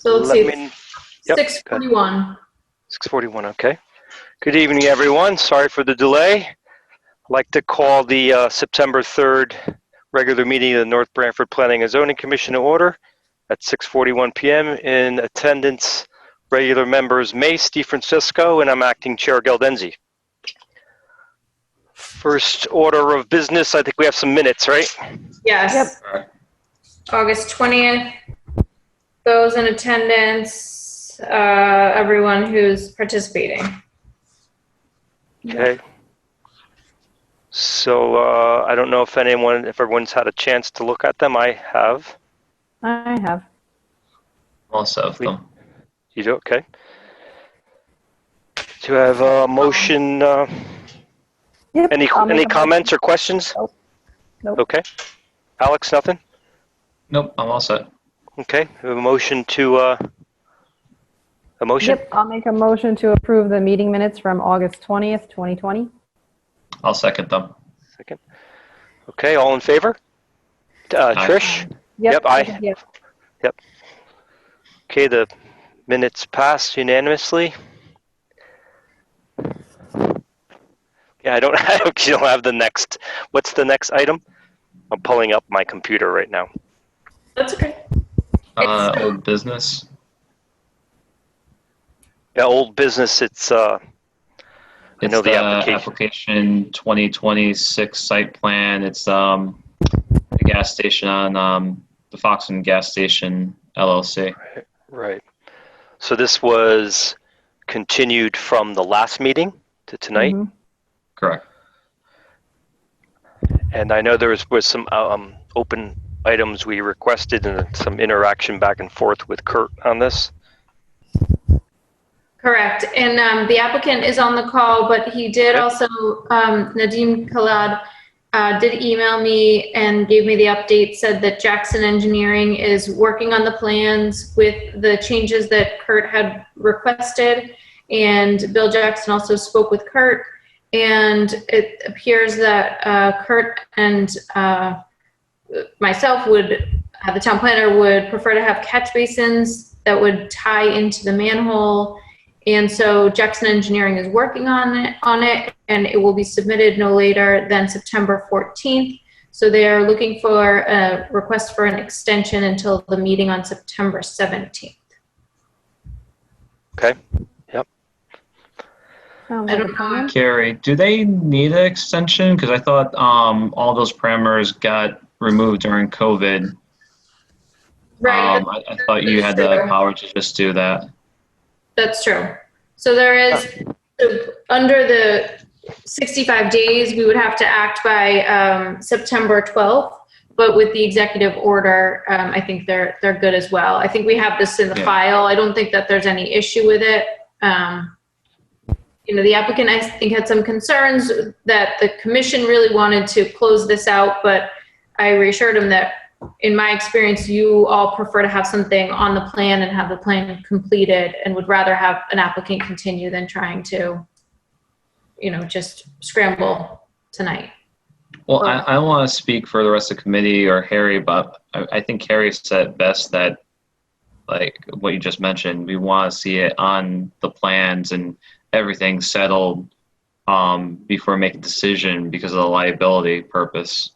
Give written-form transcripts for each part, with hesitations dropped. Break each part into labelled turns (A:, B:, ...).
A: So let's
B: Let
A: see,
B: me, yep,
A: 6:41.
B: 6:41, okay. Good evening, everyone. Sorry for the delay. I'd like to call the September 3rd regular meeting of the North Brantford Planning and Zoning Commission to order at 6:41 p.m. In attendance, regular members Mace, DeFrancisco, and I'm acting Chair Geldenzi. First order of business, I think we have some minutes, right?
A: Yes.
C: Yep.
A: August 20th. Those in attendance, everyone who's participating.
B: Okay. So I don't know if everyone's had a chance to look at them. I have.
C: I have.
D: Most of them.
B: You do? Okay. Do you have a motion?
C: Yep.
B: Any comments or questions?
C: Nope.
B: Okay. Alex, nothing?
D: Nope, I'm all set.
B: Okay. We have a motion to, a motion?
C: Yep, I'll make a motion to approve the meeting minutes from August 20th, 2020.
D: I'll second them.
B: Second. Okay, all in favor? Trish? Yep, aye. Yep. Okay, the minutes pass unanimously. Yeah, I don't have the next. What's the next item? I'm pulling up my computer right now.
A: That's okay.
D: Old business.
B: Yeah, old business. It's I know the
D: application 2026 site plan. It's the gas station on the Foxton Gas Station LLC.
B: Right. So this was continued from the last meeting to tonight.
C: Mm-hmm.
D: Correct.
B: And I know there was some open items we requested and some interaction back and forth with Kurt on this.
A: Correct. And the applicant is on the call, but he did also, Nadeem Khalad did email me and gave me the update, said that Jackson Engineering is working on the plans with the changes that Kurt had requested. And Bill Jackson also spoke with Kurt. And it appears that Kurt and myself the town planner would prefer to have catch basins that would tie into the manhole. And so Jackson Engineering is working on it, and it will be submitted no later than September 14th. So they are looking for a request for an extension until the meeting on September 17th.
B: Okay. Yep.
A: I don't know.
D: Carrie, do they need an extension? Because I thought all those parameters got removed during COVID.
A: Right.
D: I thought you had the power to just do that.
A: That's true. So there is, under the 65 days, we would have to act by September 12th. But with the executive order, I think they're good as well. I think we have this in the file. I don't think that there's any issue with it. The applicant, I think, had some concerns that the commission really wanted to close this out, but I reassured him that in my experience, you all prefer to have something on the plan and have the plan completed, and would rather have an applicant continue than trying to, just scramble tonight.
D: Well, I don't want to speak for the rest of the committee or Harry, but I think Harry said best that, like what you just mentioned, we want to see it on the plans and everything settled before making a decision because of the liability purpose.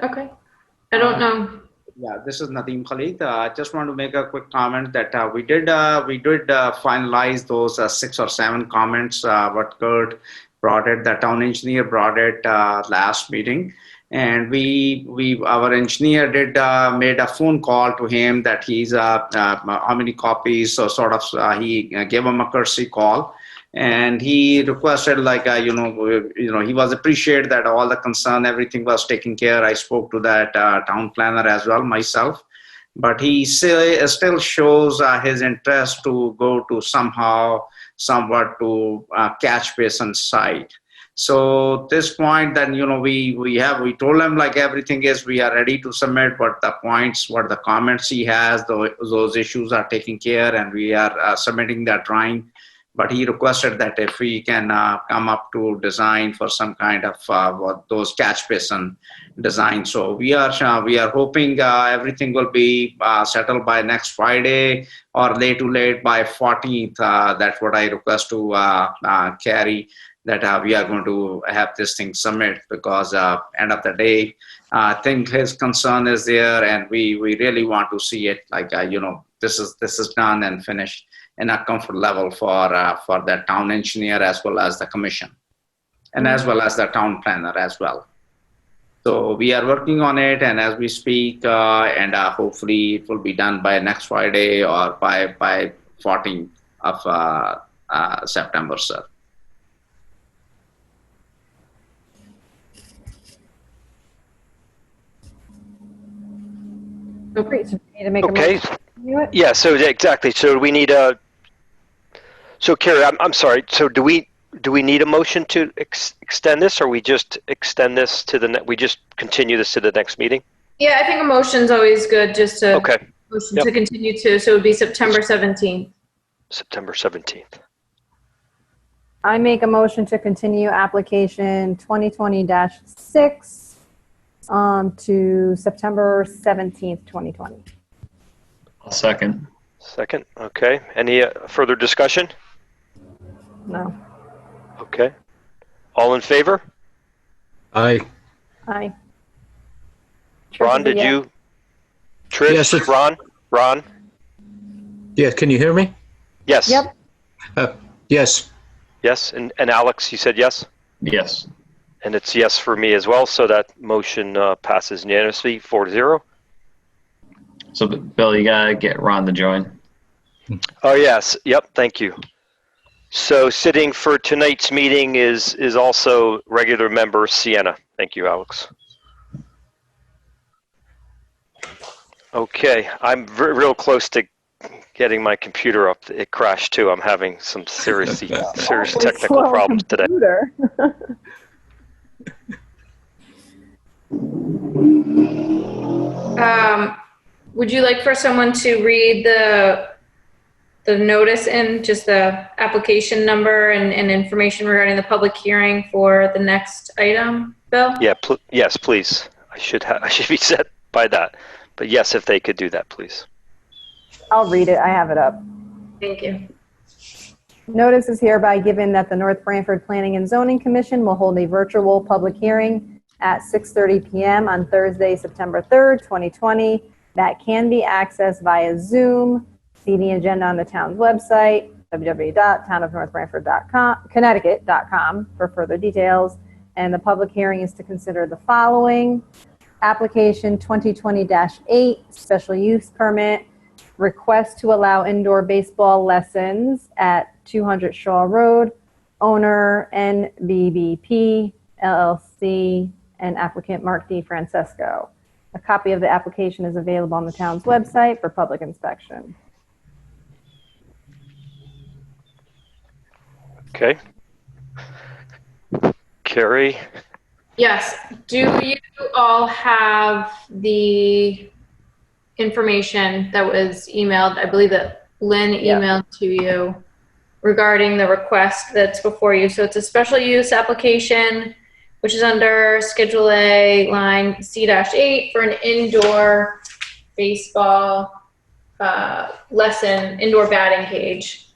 A: Okay. I don't know.
E: Yeah, this is Nadeem Khalid. I just want to make a quick comment that we did finalize those 6 or 7 comments what Kurt brought it, the town engineer brought it last meeting. And our engineer did made a phone call to him that he's how many copies, so sort of he gave him a courtesy call. And he requested, like, he was appreciated that all the concern, everything was taken care. I spoke to that town planner as well myself, but he still shows his interest to go to somewhat to catch basin site. So this point, then, we told him, like, everything is, we are ready to submit, but the points, what the comments he has, those issues are taken care, and we are submitting that drawing but he requested that if we can come up to design for some kind of what those catch basin design. So we are hoping everything will be settled by next Friday or late to late by 14th. That's what I request to Carrie, that we are going to have this thing submit, because end of the day, I think his concern is there, and we really want to see it like this is done and finished in a comfort level for the town engineer as well as the commission, and as well as the town planner as well. So we are working on it, and as we speak, and hopefully it will be done by next Friday or by 14th of September, sir.
C: Oh, great. So we need to make a
B: Okay.
C: motion to continue it?
B: Yeah, so exactly. So we need so Carrie, I'm sorry. So do we need a motion to extend this, or we just extend this to we just continue this to the next meeting?
A: Yeah, I think a motion's always good, just to
B: Okay.
A: motion
B: Yep.
A: to continue to, so it would be September 17th.
B: September 17th.
C: I make a motion to continue application 2020-6 to September 17th, 2020.
D: I'll second.
B: Second. Okay. Any further discussion?
C: No.
B: Okay. All in favor?
F: Aye.
C: Aye.
B: Ron, did you? Trish?
F: Yes, it's-
B: Ron?
F: Yeah, can you hear me?
B: Yes.
C: Yep.
F: Yes.
B: Yes. And Alex, you said yes?
D: Yes.
B: And it's yes for me as well. So that motion passes unanimously, 4-0.
D: So, Bill, you gotta get Ron to join.
B: Oh, yes. Yep. Thank you. So sitting for tonight's meeting is also regular member Sienna. Thank you, Alex. Okay. I'm real close to getting my computer up. It crashed too. I'm having some serious technical
C: Slow
B: problems today.
C: computer.
A: Would you like for someone to read the notice in, just the application number and information regarding the public hearing for the next item, Bill?
B: Yeah. Yes, please. I should be set by that. But yes, if they could do that, please.
C: I'll read it. I have it up.
A: Thank you.
C: Notice is hereby given that the North Branford Planning and Zoning Commission will hold a virtual public hearing at 6:30 p.m. on Thursday, September 3rd, 2020, that can be accessed via Zoom. See the agenda on the town's website, www.townofnorthbranford.com, for further details. And the public hearing is to consider the following: application 2020-8, special use permit, request to allow indoor baseball lessons at 200 Shaw Road, owner NBBP LLC, and applicant Mark D. Francesco. A copy of the application is available on the town's website for public inspection.
B: Okay. Carrie?
A: Yes. Do you all have the information that was emailed? I believe that Lynn emailed to you regarding the request that's before you. So it's a special use application, which is under Schedule A, line C-8, for an indoor baseball lesson, indoor batting cage.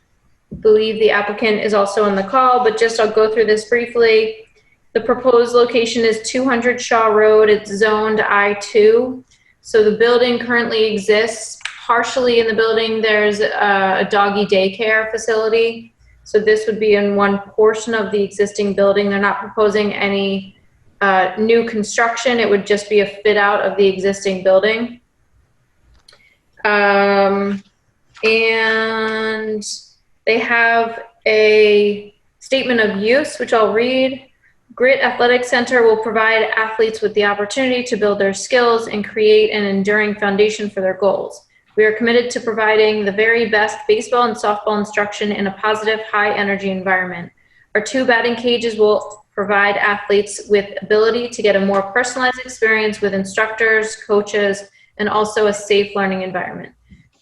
A: I believe the applicant is also on the call, but just I'll go through this briefly. The proposed location is 200 Shaw Road. It's zoned I-2. So the building currently exists. Partially in the building, there's a doggy daycare facility. So this would be in one portion of the existing building. They're not proposing any new construction. It would just be a fit out of the existing building. And they have a statement of use, which I'll read. Grit Athletic Center will provide athletes with the opportunity to build their skills and create an enduring foundation for their goals. We are committed to providing the very best baseball and softball instruction in a positive, high-energy environment. Our 2 batting cages will provide athletes with ability to get a more personalized experience with instructors, coaches, and also a safe learning environment.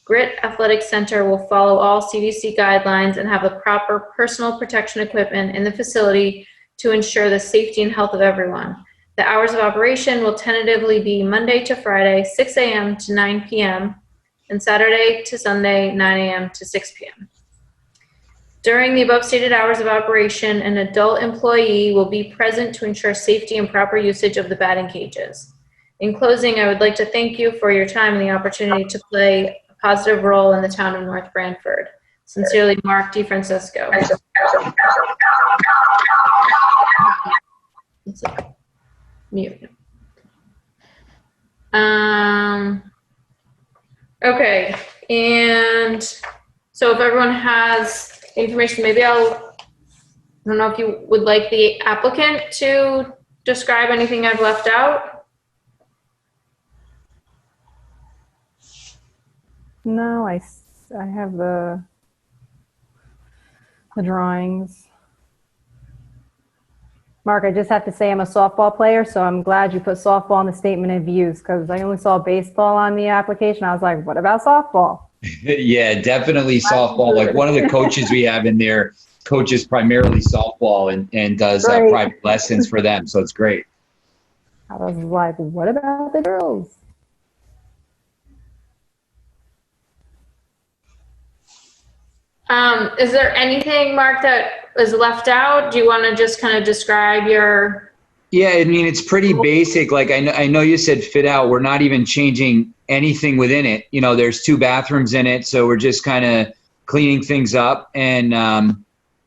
A: Grit Athletic Center will follow all CDC guidelines and have the proper personal protection equipment in the facility to ensure the safety and health of everyone. The hours of operation will tentatively be Monday to Friday, 6 a.m. to 9 p.m., and Saturday to Sunday, 9 a.m. to 6 p.m. During the above stated hours of operation, an adult employee will be present to ensure safety and proper usage of the batting cages. In closing, I would like to thank you for your time and the opportunity to play a positive role in the town of North Brantford. Sincerely, Mark DeFrancisco. Let's mute. Okay, and so if everyone has information, maybe I don't know if you would like the applicant to describe anything I've left out.
C: No, I have the drawings. Mark, I just have to say I'm a softball player, so I'm glad you put softball in the statement of views, because I only saw baseball on the application. I was like, what about softball?
G: Yeah, definitely softball. Like one of the coaches we have in there coaches primarily softball and does private lessons for them. So it's great.
C: I was like, what about the girls?
A: Is there anything, Mark, that is left out? Do you want to just kind of describe your...
G: Yeah, I mean, it's pretty basic. Like I know you said fit out. We're not even changing anything within it. You know, there's 2 bathrooms in it. So we're just kind of cleaning things up. And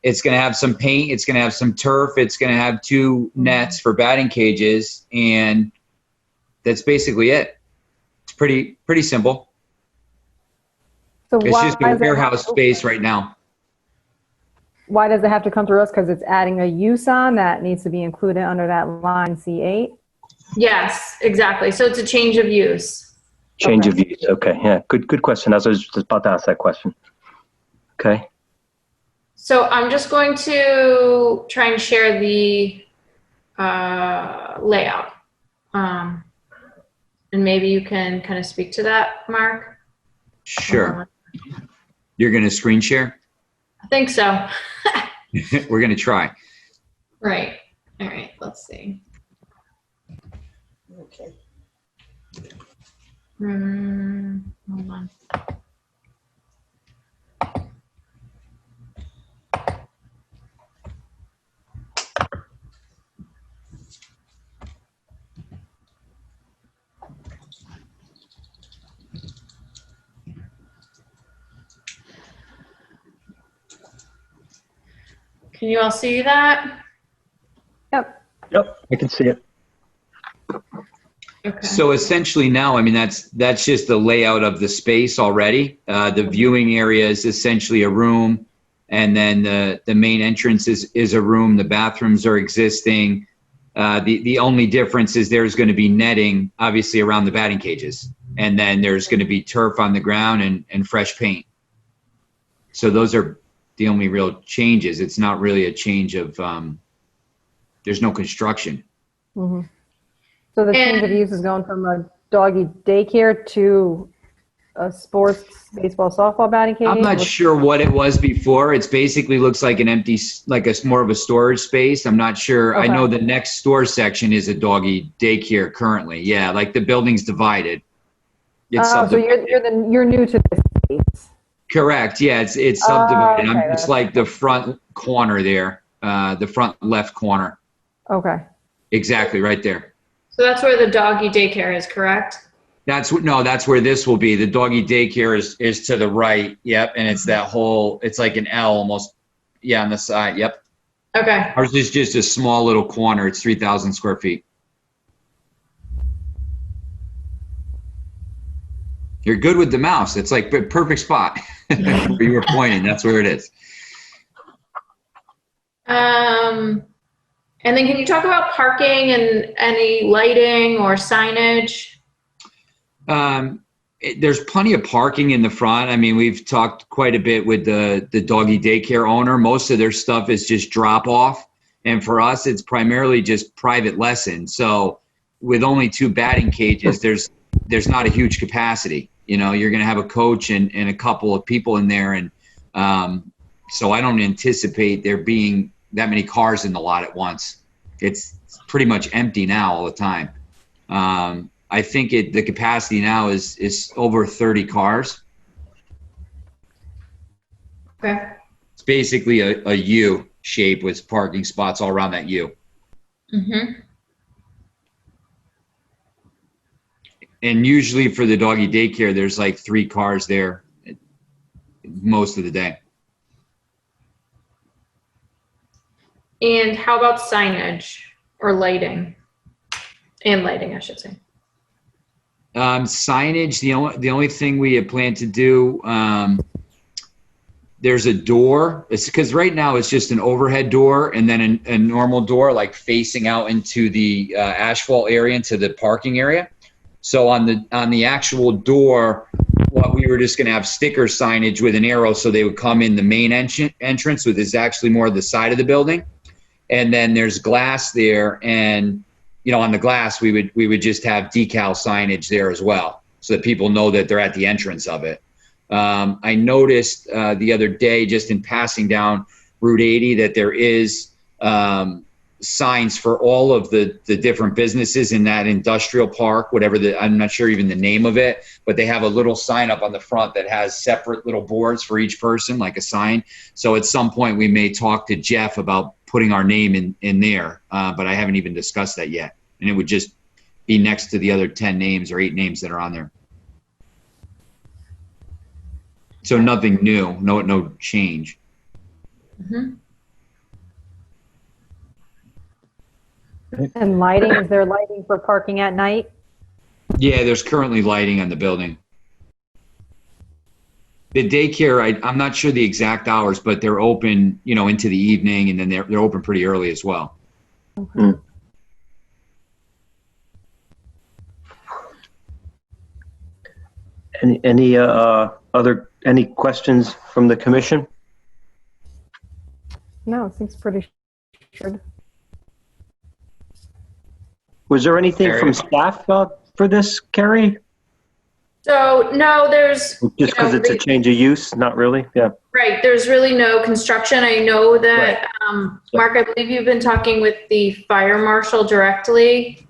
G: it's going to have some paint. It's going to have some turf. It's going to have 2 nets for batting cages. And that's basically it. It's pretty simple.
C: So
G: It's just a warehouse space right now.
C: Why does it have to come through us? Because it's adding a use on that needs to be included under that line C8?
A: Yes, exactly. So it's a change of use.
B: Change of use. Okay. Yeah. Good question. I was just about to ask that question. Okay.
A: So I'm just going to try and share the layout. And maybe you can kind of speak to that, Mark?
G: Sure. You're going to screen share?
A: I think so.
G: We're going to try.
A: Right. All right. Let's see.
H: Okay.
A: Hold on. Can you all see that?
C: Yep.
B: Yep. I can see it.
A: Okay.
G: So essentially now, I mean, that's just the layout of the space already. The viewing area is essentially a room, and then the main entrance is a room. The bathrooms are existing. The only difference is there's going to be netting, obviously, around the batting cages. And then there's going to be turf on the ground and fresh paint. So those are the only real changes. It's not really a change of, there's no construction.
C: Mm-hmm. So the change of use is going from a doggy daycare to a sports baseball softball batting cage?
G: I'm not sure what it was before. It's basically looks like an empty, like a more of a storage space. I'm not sure.
C: Okay.
G: I know the next store section is a doggy daycare currently. Yeah, like the building's divided. It's
C: so
G: subdivided.
C: you're new to this space.
G: Correct. Yeah, it's subdivided.
C: Okay,
G: It's like the front corner there, the front left corner.
C: Okay.
G: Exactly, right there.
A: So that's where the doggy daycare is, correct?
G: That's where this will be. The doggy daycare is to the right. Yep, and it's that whole. It's like an L almost. Yeah, on the side. Yep.
A: Okay.
G: Ours is just a small little corner. It's 3,000 square feet. You're good with the mouse. It's like the perfect spot where you were pointing. That's where it is.
A: And then can you talk about parking and any lighting or signage?
G: There's plenty of parking in the front. I mean, we've talked quite a bit with the doggy daycare owner. Most of their stuff is just drop off. And for us, it's primarily just private lessons. So with only 2 batting cages, there's not a huge capacity. You know, you're going to have a coach and a couple of people in there. And so I don't anticipate there being that many cars in the lot at once. It's pretty much empty now all the time. I think the capacity now is over 30 cars.
A: Okay.
G: It's basically a U shape with parking spots all around that U.
A: Mm-hmm.
G: And usually for the doggy daycare, there's like 3 cars there most of the day.
A: And how about signage or lighting? And lighting, I should say.
G: Signage, the only thing we had planned to do, there's a door. It's because right now it's just an overhead door and then a normal door like facing out into the asphalt area, into the parking area. So on the actual door, what we were just going to have sticker signage with an arrow so they would come in the main entrance, which is actually more the side of the building. And then there's glass there, and you know, on the glass we would just have decal signage there as well, so that people know that they're at the entrance of it. I noticed the other day, just in passing down Route 80, that there is signs for all of the different businesses in that industrial park, whatever I'm not sure even the name of it, but they have a little sign up on the front that has separate little boards for each person, like a sign. So at some point we may talk to Jeff about putting our name in there, but I haven't even discussed that yet. And it would just be next to the other 10 names or 8 names that are on there. So nothing new, no change.
A: Mm-hmm.
C: And lighting, is there lighting for parking at night?
G: Yeah, there's currently lighting on the building. The daycare, I'm not sure the exact hours, but they're open, you know, into the evening, and then they're open pretty early as well.
C: Okay.
B: Any questions from the commission?
C: No, it seems pretty structured.
B: Was there anything from staff for this, Carrie?
A: So no, there's
B: Just because it's a change of use, not really. Yeah.
A: right. There's really no construction. I know that Mark, I believe you've been talking with the fire marshal directly.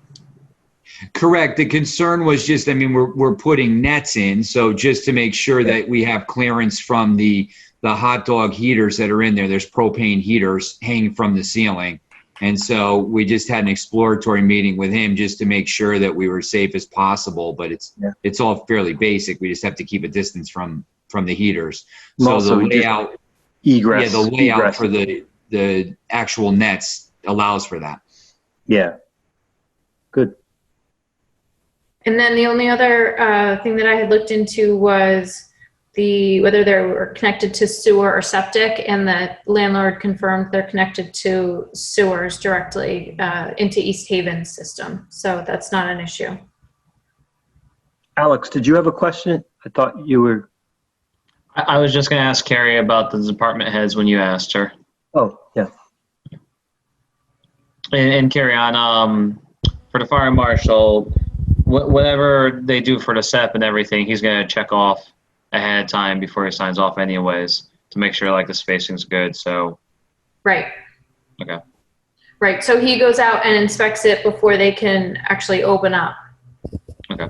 G: Correct. The concern was just, I mean, we're putting nets in, so just to make sure that we have clearance from the hot dog heaters that are in there. There's propane heaters hanging from the ceiling. And so we just had an exploratory meeting with him just to make sure that we were safe as possible, but it's all fairly basic. We just have to keep a distance from the heaters. So the layout,
B: egress,
G: the layout for the actual nets allows for that.
B: Yeah. Good.
A: And then the only other thing that I had looked into was whether they were connected to sewer or septic, and the landlord confirmed they're connected to sewers directly into East Haven's system. So that's not an issue.
B: Alex, did you have a question? I thought you were.
D: I was just going to ask Carrie about the department heads when you asked her.
B: Oh, yeah.
D: And Carrie, on for the fire marshal, whatever they do for the SEP and everything, he's going to check off ahead of time before he signs off anyways, to make sure like the spacing's good. So
A: Right.
D: Okay.
A: Right. So he goes out and inspects it before they can actually open up.
D: Okay.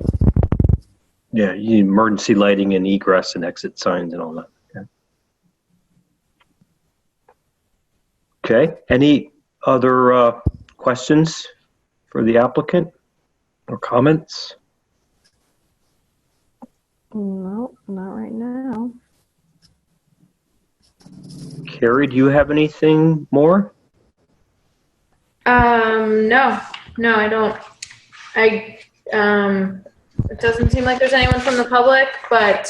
B: Yeah, you need emergency lighting and egress and exit signs and all that. Okay. Any other questions for the applicant or comments?
C: No, not right now.
B: Carrie, do you have anything more?
A: No, I don't. It doesn't seem like there's anyone from the public, but,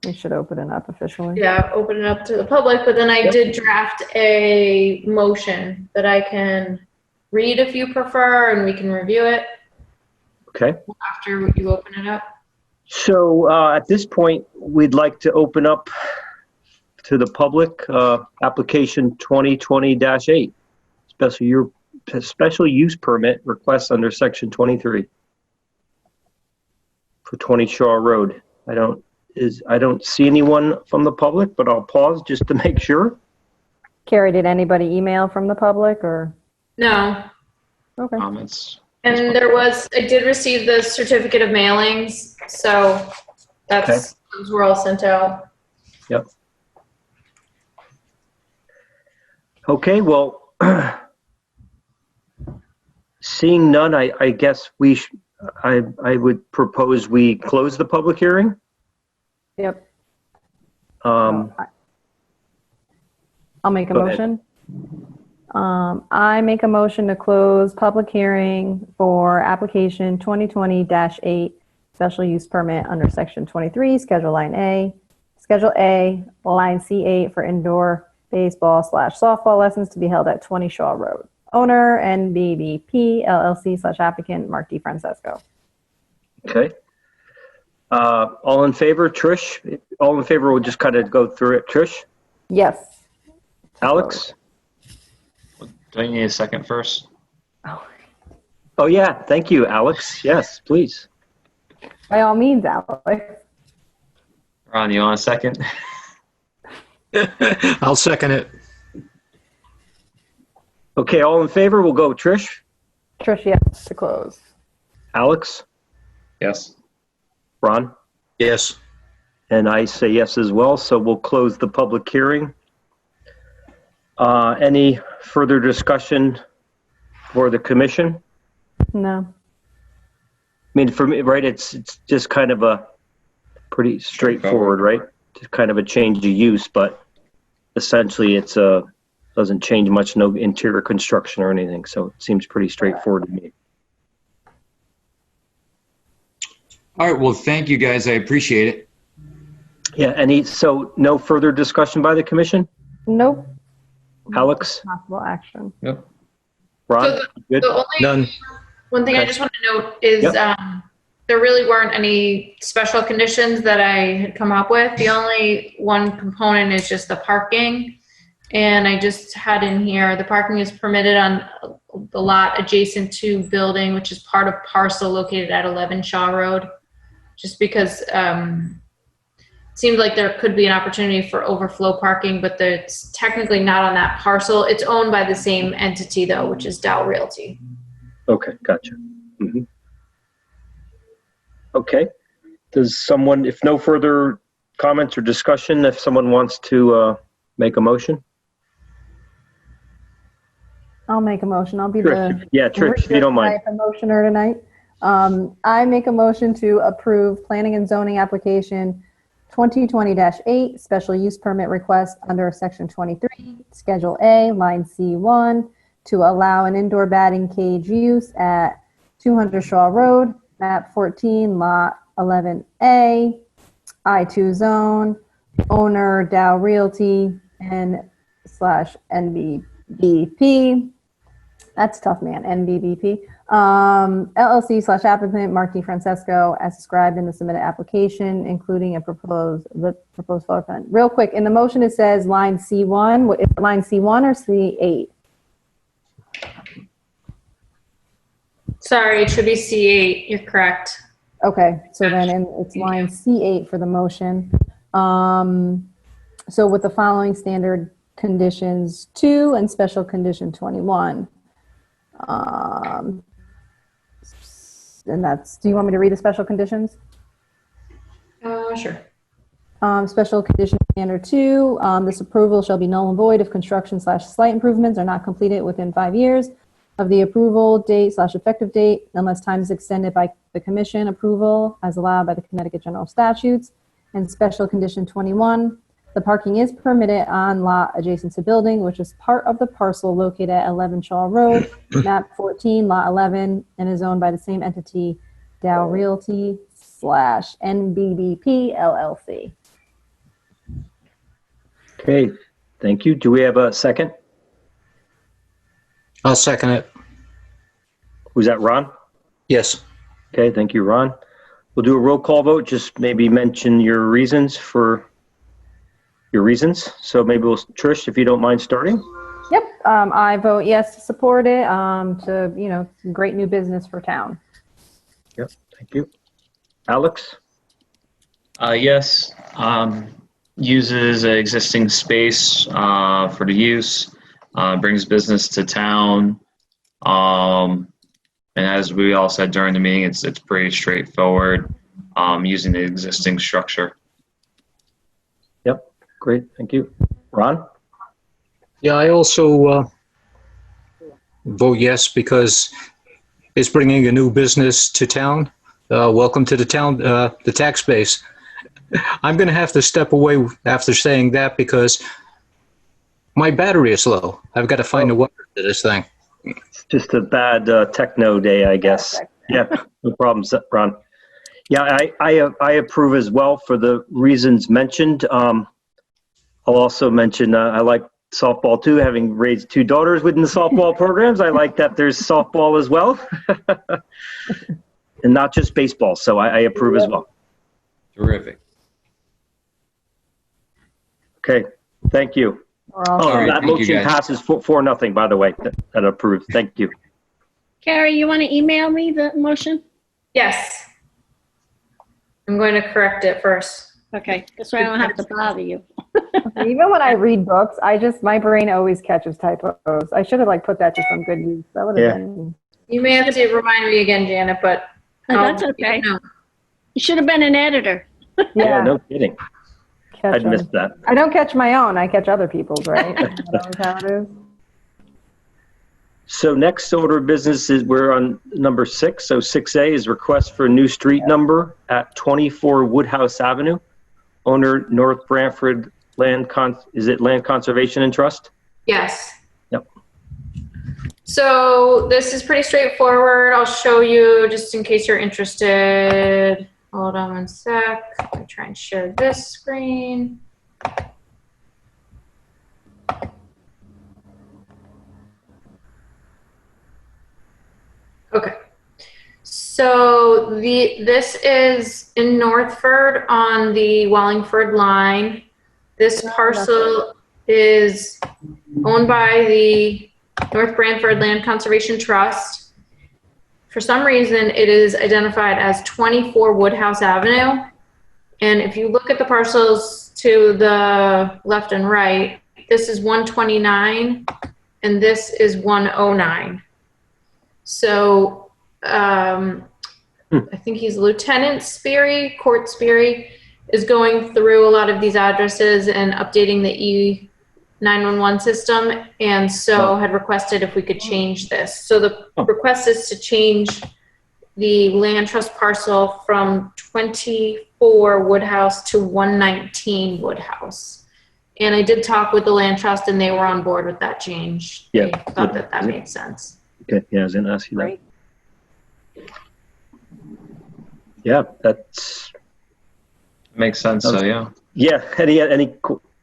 C: We should open it up officially.
A: yeah, open it up to the public. But then I did draft a motion that I can read if you prefer, and we can review it
B: Okay.
A: after you open it up.
B: So at this point, we'd like to open up to the public application 2020-8, special use permit request under section 23 for 20 Shaw Road. I don't see anyone from the public, but I'll pause just to make sure.
C: Carrie, did anybody email from the public or?
A: No.
C: Okay.
D: Comments?
A: And I did receive the certificate of mailings, so those were all sent out.
B: Yep. Okay, well, seeing none, I guess I would propose we close the public hearing.
C: Yep.
B: Um,
C: I'll make a
B: Go ahead.
C: motion. I make a motion to close public hearing for application 2020-8 special use permit under section 23, schedule line A, schedule A, line C8 for indoor baseball/softball lessons to be held at 20 Shaw Road. Owner NBBP LLC/applicant Mark D. Francesco.
B: Okay. All in favor, Trish? All in favor, we'll just kind of go through it. Trish?
C: Yes.
B: Alex?
D: Do I need a second first?
B: Oh, yeah. Thank you, Alex. Yes, please.
C: By all means, Alex.
D: Ron, you want a second?
F: I'll second it.
B: Okay, all in favor, we'll go Trish,
C: Trish, yes, to close.
B: Alex,
D: Yes.
B: Ron,
F: Yes.
B: and I say yes as well, so we'll close the public hearing. Any further discussion for the commission?
C: No.
B: I mean, for me, right, it's just kind of a pretty straightforward, right? Just kind of a change of use, but essentially it's doesn't change much, no interior construction or anything, so it seems pretty straightforward to me.
G: All right, well, thank you guys. I appreciate it.
B: Yeah, so no further discussion by the commission?
C: Nope.
B: Alex?
C: Possible action.
D: Yep.
B: Ron? Good?
A: The only
F: None.
A: one thing I
B: Okay.
A: just want to note is
B: Yep.
A: there really weren't any special conditions that I had come up with. The only one component is just the parking. And I just had in here, the parking is permitted on the lot adjacent to building, which is part of parcel located at 11 Shaw Road. Just because it seems like there could be an opportunity for overflow parking, but it's technically not on that parcel. It's owned by the same entity though, which is Dow Realty.
B: Okay, gotcha. Mhm. Okay. Does someone, if no further comments or discussion, if someone wants to make a motion?
C: I'll make a motion. I'll be
B: Trish,
C: the
B: yeah, Trish, if you don't mind.
C: type of motioner tonight. I make a motion to approve planning and zoning application 2020-8 special use permit request under section 23, schedule A, line C1 to allow an indoor batting cage use at 200 Shaw Road, map 14, lot 11A, I2 zone, owner Dow Realty and /NBBP. That's tough, man. NBBP. LLC/applicant Mark D. Francesco, as described in the submitted application, including the proposed floor plan. Real quick, in the motion it says line C1. Is it line C1 or C8?
A: Sorry, it should be C8. You're correct.
C: Okay, so then it's line C8 for the motion. So with the following standard conditions 2 and special condition 21. And that's, do you want me to read the special conditions?
A: Sure.
C: Special condition standard 2, this approval shall be null and void if construction/slight improvements are not completed within 5 years of the approval date/effective date, unless time is extended by the commission approval as allowed by the Connecticut General Statutes. And special condition 21, the parking is permitted on lot adjacent to building, which is part of the parcel located at 11 Shaw Road, map 14, lot 11, and is owned by the same entity, Dow Realty /NBBP LLC.
B: Okay, thank you. Do we have a second?
F: I'll second it.
B: Was that Ron?
F: Yes.
B: Okay, thank you, Ron. We'll do a roll call vote. Just maybe mention your reasons for your reasons. So maybe we'll, Trish, if you don't mind starting.
C: Yep, I vote yes to support it, to, some great new business for town.
B: Yep, thank you.
H: Alex?
D: Yes, uses an existing space for the use, brings business to town. And as we all said during the meeting, it's pretty straightforward, using the existing structure.
H: Yep, great, thank you. Ron?
F: Yeah, I also vote yes because it's bringing a new business to town. Welcome to the town, the tax base. I'm going to have to step away after saying that because my battery is low. I've got to find a wire to this thing.
H: Just a bad techno day, I guess. Yeah, no problem, Ron. Yeah, I approve as well for the reasons mentioned. I'll also mention I like softball too, having raised 2 daughters within the softball programs. I like that there's softball as well, and not just baseball. So I approve as well.
G: Terrific.
H: Okay, thank you.
C: All
G: right,
H: That
G: thank you,
H: motion
G: guys.
H: passes 4-0, by the way. That approves. Thank you.
I: Carrie, you want to email me the motion?
A: Yes. I'm going to correct it first.
I: Okay, that's why I don't have to bother you.
C: Even when I read books, my brain always catches typos. I should have put that to some good use. That would have been.
A: You may have to remind me again, Janet, but.
I: Oh, that's okay.
A: No.
I: You should have been an editor.
H: Yeah, no kidding.
C: Catch
H: I'd
C: 'em.
H: missed that.
C: I don't catch my own. I catch other people's, right? That's how it is.
H: So next order of business is we're on number 6. So 6A is request for a new street number at 24 Woodhouse Avenue. Owner North Brantford Land Conservation and Trust?
A: Yes.
H: Yep.
A: So this is pretty straightforward. I'll show you just in case you're interested. Hold on one sec. Let me try and share this screen. Okay. So this is in Northford on the Wallingford line. This parcel is owned by the North Brantford Land Conservation Trust. For some reason, it is identified as 24 Woodhouse Avenue. And if you look at the parcels to the left and right, this is 129 and this is 109. So I think he's Lieutenant Sperry, Court Sperry, is going through a lot of these addresses and updating the E911 system, and so had requested if we could change this. So the request is to change the land trust parcel from 24 Woodhouse to 119 Woodhouse. And I did talk with the land trust and they were on board with that change.
H: Yeah.
A: They thought that made sense.
H: Okay, yeah, I was going to ask you that.
C: Great.
H: Yeah, that's...
D: Makes sense, so yeah.
H: Yeah, any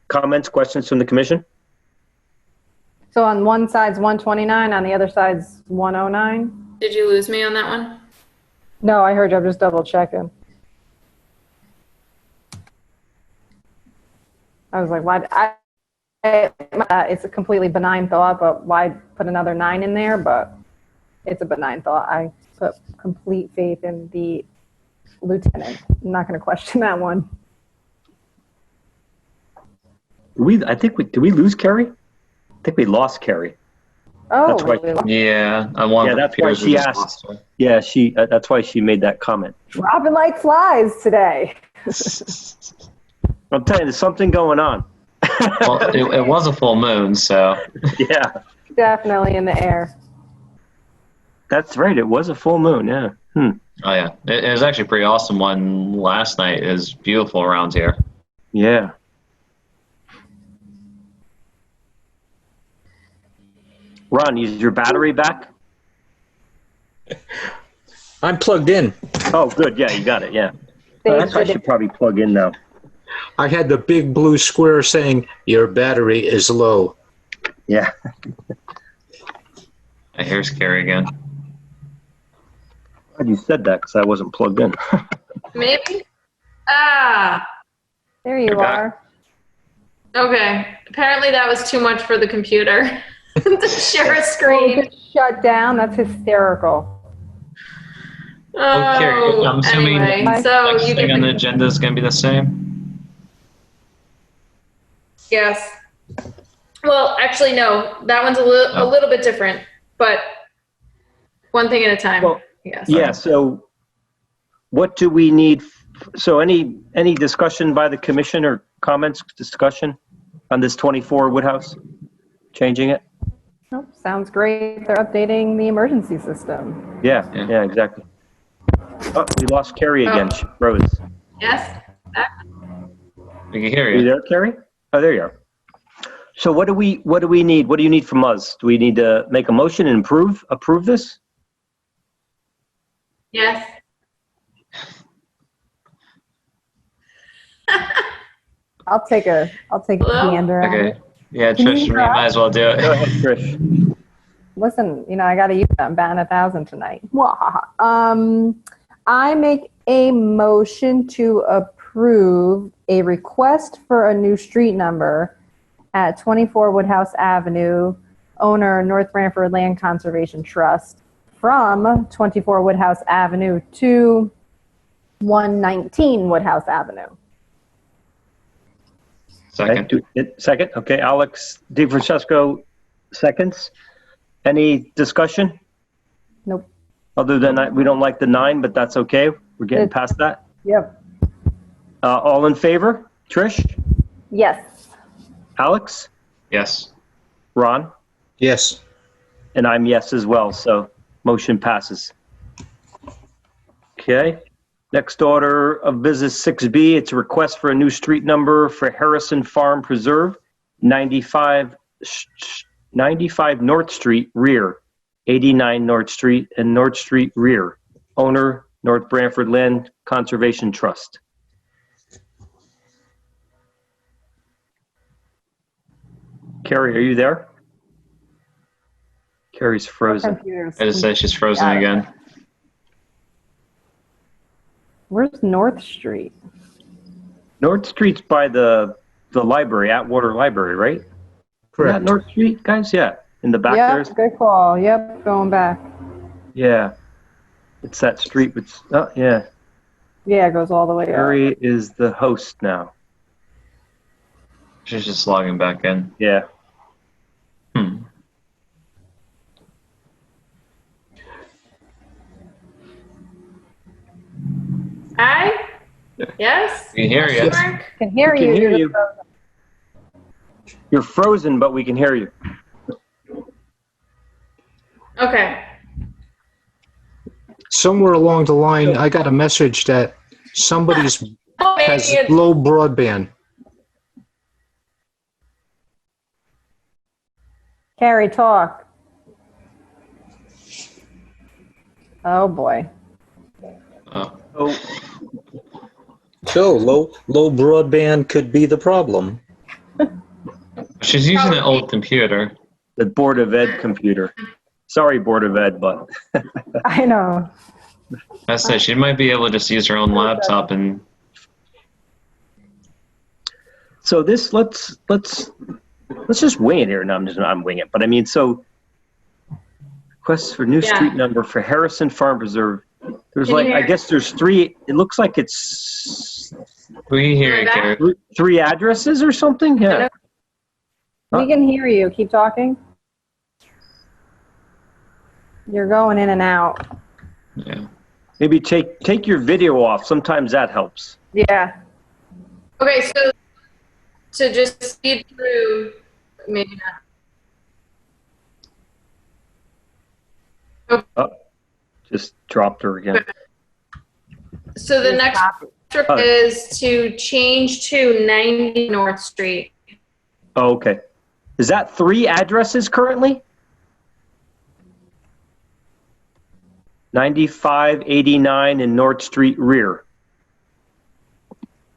H: comments, questions from the commission?
C: So on one side's 129, on the other side's 109?
A: Did you lose me on that one?
C: No, I heard you. I'm just double checking. I was like, why? It's a completely benign thought, but why put another 9 in there? But it's a benign thought. I put complete faith in the lieutenant. I'm not going to question that one.
H: Did we lose Carrie? I think we lost Carrie.
C: Oh,
H: That's right.
D: Yeah, I want.
H: Yeah, that's why she asked. Yeah, that's why she made that comment.
C: dropping like flies today.
H: I'm telling you, there's something going on.
D: Well, it was a full moon, so.
H: Yeah,
C: Definitely in the air.
H: that's right. It was a full moon. Yeah.
D: Oh yeah, it was actually pretty awesome one last night. It was beautiful around here.
H: Yeah. Ron, is your battery back?
F: I'm plugged in.
H: Oh, good. Yeah, you got it. Yeah.
C: Thanks
H: That's why I
C: for
H: should probably plug in now.
F: I had the big blue square saying, your battery is low.
H: Yeah.
D: Here's Carrie again.
H: Glad you said that because I wasn't plugged in.
A: Maybe? Ah,
C: There you
D: You're back.
C: are.
A: okay. Apparently that was too much for the computer to share a
C: Oh,
A: screen.
C: just shut down. That's hysterical.
D: Okay, I'm assuming
A: anyway, so
D: next
A: you
D: thing on the
A: can,
D: agenda is going to be the same.
A: yes. Well, actually, no, that one's a little bit different, but one thing at a time,
H: Well,
A: yes.
H: Yeah, so what do we need? So any discussion by the commission or comments, discussion on this 24 Woodhouse? Changing it?
C: Nope, sounds great. They're updating the emergency system.
H: Yeah,
D: Yeah.
H: exactly. Oh, we lost Carrie again. She froze.
A: Yes?
D: We can hear
H: Are you
D: you.
H: there, Carrie? Oh, there you are. So what do we need? What do you need from us? Do we need to make a motion and approve this?
A: Yes.
C: I'll take a
A: Hello?
C: gander at
D: Okay.
C: it.
D: Yeah,
C: Can you
D: Trish, we
C: hear us?
D: might as well do
H: Go
D: it.
H: ahead, Trish.
C: Listen, I got to use it. I'm batting 1,000 tonight. I make a motion to approve a request for a new street number at 24 Woodhouse Avenue, owner North Branford Land Conservation Trust, from 24 Woodhouse Avenue to 119 Woodhouse Avenue.
D: Second.
H: Second. Okay, Alex DeFrancesco seconds. Any discussion?
C: Nope.
H: Other than that, we don't like the 9, but that's okay. We're getting past that.
C: Yep.
H: All in favor? Trish?
C: Yes.
H: Alex?
D: Yes.
H: Ron?
F: Yes.
H: And I'm yes as well, so motion passes. Okay. Next order of business 6B, it's a request for a new street number for Harrison Farm Preserve, 95 North Street, rear, 89 North Street and North Street, rear. Owner, North Branford Land Conservation Trust. Carrie, are you there? Carrie's frozen.
D: I just said she's frozen again.
C: Where's North Street?
H: North Street's by the library, Atwater Library, right?
F: Correct.
H: Isn't that North Street, guys? Yeah, in the back
C: Yep,
H: there.
C: good call. Yep, going back.
H: Yeah, it's that street. Which, oh, yeah.
C: Yeah, it goes all the way up.
H: Carrie is the host now.
D: She's just logging back in.
H: Yeah.
A: Hi? Yes?
D: We can hear you.
A: Question mark?
C: Can hear
H: We can
C: you.
H: hear
C: You're
H: you.
C: frozen.
H: You're frozen, but we can hear you.
A: Okay.
F: Somewhere along the line, I got a message that somebody's
A: Oh, maybe
F: has
A: it's,
F: low broadband.
C: Carrie, talk. Oh, boy.
D: Oh.
H: Oh,
F: So low broadband could be the problem.
D: She's using an old computer.
H: the Board of Ed computer. Sorry, Board of Ed, but
C: I know.
D: I said she might be able to just use her own laptop and
H: so this let's just wing it here. No, I'm winging it, but I mean, so requests for new
A: Yeah.
H: street number for Harrison Farm Preserve. There's
A: Can you
H: like, I
A: hear?
H: guess there's 3. It looks like it's
D: we can hear you,
A: Back?
D: Carrie.
H: 3 addresses or something. Yeah.
C: We can hear you. Keep talking. You're going in and out.
D: Yeah.
H: Maybe take your video off. Sometimes that helps.
C: Yeah.
A: okay, so to just speed through, maybe not.
H: Just dropped her again.
A: So the next trip is to change to 90 North Street.
H: Oh, okay. Is that 3 addresses currently? 95, 89, and North Street rear.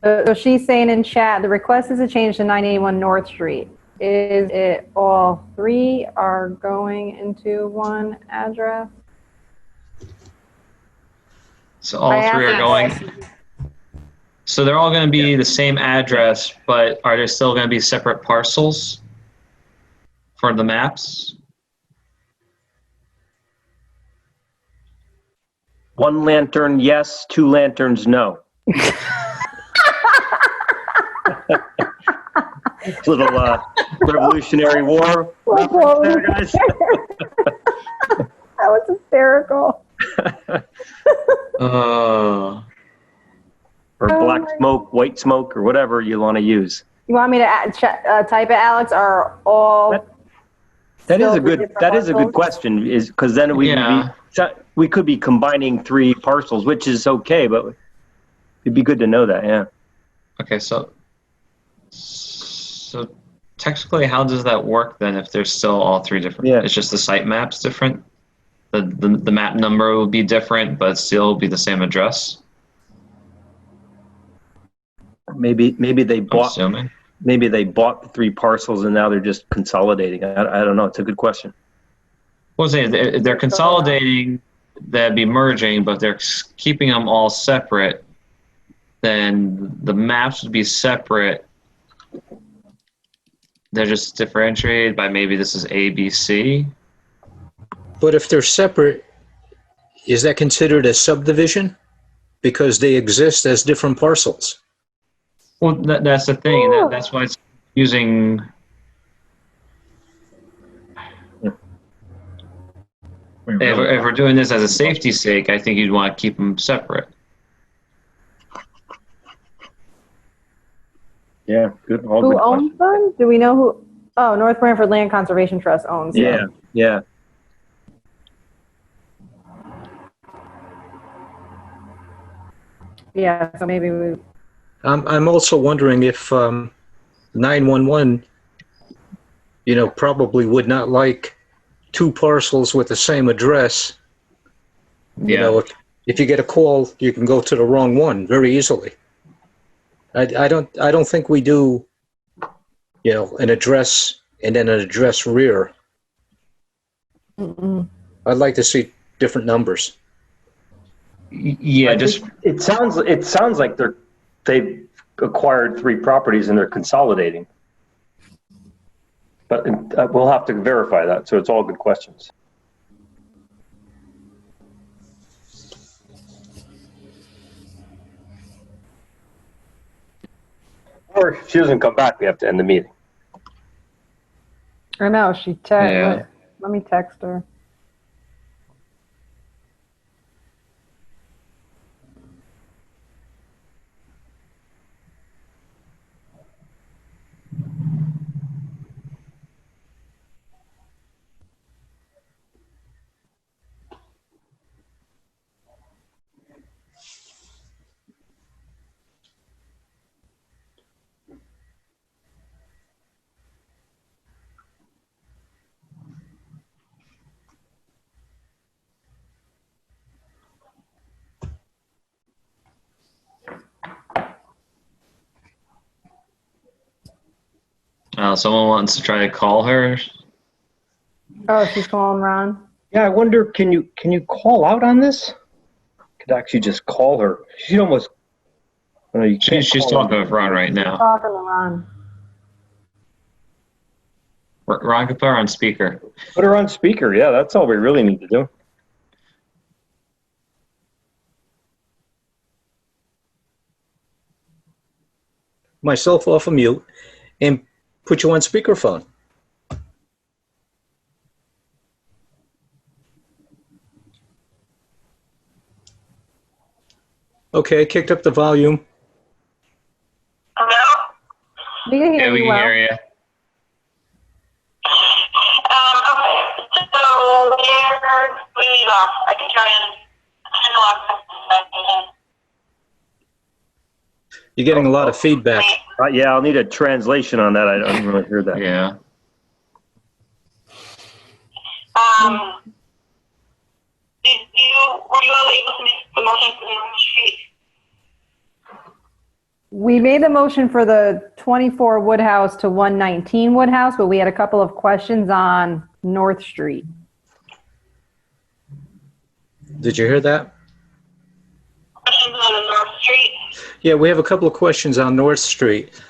C: So she's saying in chat, the request is to change to 981 North Street. Is it all 3 are going into one address?
D: So all
C: I
D: 3 are
C: asked
D: going. So they're all going to be the same address, but are there still going to be separate parcels for the maps?
H: 1 lantern, yes. 2 lanterns, no. Little Revolutionary War reference there, guys.
C: That was hysterical.
D: Oh.
H: Or black smoke, white smoke, or whatever you want to use.
C: You want me to type it, Alex, or all?
H: That is
C: still
H: a good.
C: different
H: That is a good
C: parcels?
H: question. Is because then we could be combining 3 parcels, which is okay, but it'd be good to know that. Yeah.
D: Okay, so technically, how does that work then if there's still all 3 different?
H: Yeah.
D: It's just the site map's different? The map number will be different, but still be the same address?
H: Maybe they
D: I'm
H: bought.
D: assuming.
H: Maybe they bought the 3 parcels and now they're just consolidating. I don't know. It's a good question.
D: Well, they're consolidating, that'd be merging, but they're keeping them all separate. Then the maps would be separate. They're just differentiated by maybe this is A, B, C.
F: But if they're separate, is that considered a subdivision? Because they exist as different parcels.
D: Well, that's the thing. That's why it's using. If we're doing this as a safety's sake, I think you'd want to keep them separate.
H: Yeah, good. All
C: Who
H: good
C: owns
H: questions.
C: them? Do we know who? Oh, North Branford Land Conservation Trust owns them.
H: Yeah.
C: Yeah, so maybe we.
F: I'm also wondering if 911, probably would not like 2 parcels with the same address.
D: Yeah.
F: If you get a call, you can go to the wrong one very easily. I don't think we do, an address and then an address rear. I'd like to see different numbers.
D: Yeah, just
H: It sounds like they've acquired 3 properties and they're consolidating. But we'll have to verify that. So it's all good questions. Or if she doesn't come back, we have to end the meeting.
C: I know, she texted.
D: Yeah.
C: Let me text her.
D: someone wants to try to call her.
C: Oh, she's calling Ron.
H: Yeah, I wonder, can you call out on this? Could actually just call her. She'd almost. No, you can't.
D: She's
H: call
D: talking
H: her.
D: with Ron right now.
C: Talking to Ron.
D: Ron could put her on speaker.
H: Put her on speaker. Yeah, that's all we really need to do.
F: Myself off of mute and put you on speakerphone. Okay, I kicked up the volume.
J: Hello?
C: We can hear
D: Yeah, we
C: you
D: can
C: well.
D: hear you.
J: Okay, so where we leave off, I can try and unlock.
F: You're getting a lot of feedback.
H: Yeah, I'll need a translation on that. I don't really hear that.
D: Yeah.
J: Were you all able to make the motion for the street?
C: We made the motion for the 24 Woodhouse to 119 Woodhouse, but we had a couple of questions on North Street.
F: Did you hear that?
J: Questions on the North Street?
F: Yeah, we have a couple of questions on North Street.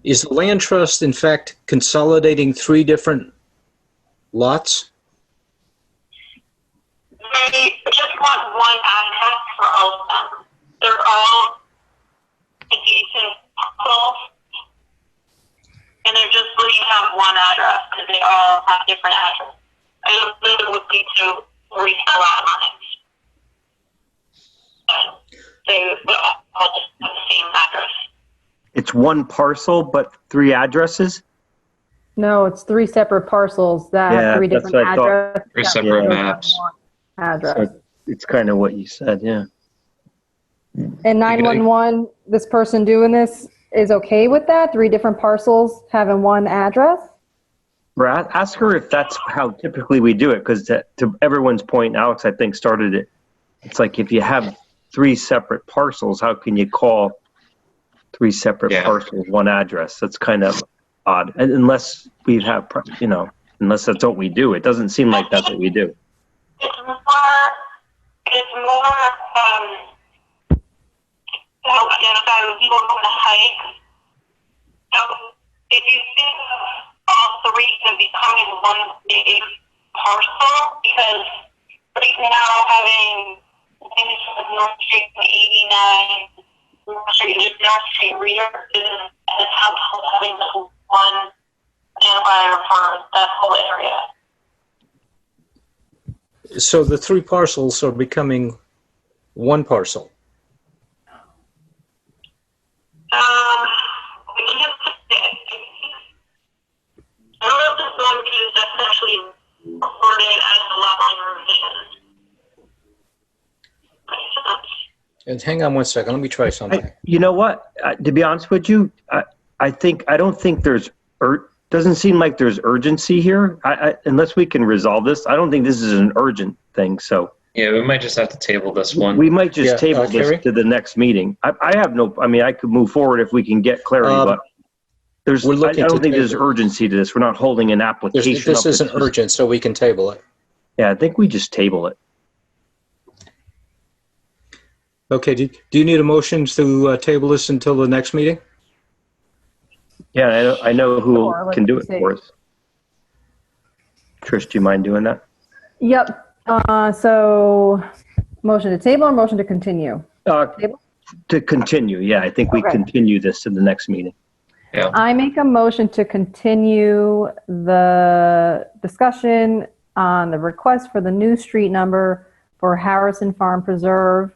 F: Is the land trust, in fact, consolidating 3 different lots?
J: No, they just want one address for all of them. They're all adjacent parcels, and they're just looking to have one address because they all have different addresses. I don't think it would be to resell lot lines. They would all just have the same address.
H: It's one parcel, but 3 addresses?
C: No, it's 3 separate parcels that
H: Yeah,
C: have 3
H: that's
C: different
H: what I thought.
C: addresses.
D: 3
C: that
D: separate
C: goes on
D: maps.
C: one Address.
H: So it's kind of what you said, yeah.
C: And 911, this person doing this is okay with that? 3 different parcels having one address?
H: Brad, ask her if that's how typically we do it, because to everyone's point, Alex, I think, started it. It's like if you have 3 separate parcels, how can you call 3 separate parcels one address? That's kind of odd. And unless we have, unless that's what we do. It doesn't seem like that's what we do.
J: It's more, to help identify when people are going to hike. So if you think of all 3 as becoming one big parcel, because right now having North Street to 89, North Street, just North Street rear is as helpful having this one identifier for that whole area.
F: So the 3 parcels are becoming one parcel.
J: We can't I don't know if this one is essentially recorded as a lot line revision.
F: And hang on one second. Let me try something.
H: You know what? To be honest with you, I don't think there's doesn't seem like there's urgency here. Unless we can resolve this, I don't think this is an urgent thing. So
D: Yeah, we might just have to table this one.
H: we might just table this
F: Carrie?
H: to the next meeting. I mean, I could move forward if we can get clarity, but I don't think there's urgency to this. We're not holding an application.
F: This isn't urgent, so we can table it.
H: Yeah, I think we just table it.
F: Okay, do you need a motion to table this until the next meeting?
H: Yeah, I know who
C: Sure,
H: can do it
C: let's see.
H: for us. Trish, do you mind doing that?
C: Yep. So motion to table or motion to continue?
H: To continue, yeah, I think we
C: Okay.
H: continue this to the next meeting.
C: I make a motion to continue the discussion on the request for the new street number for Harrison Farm Preserve,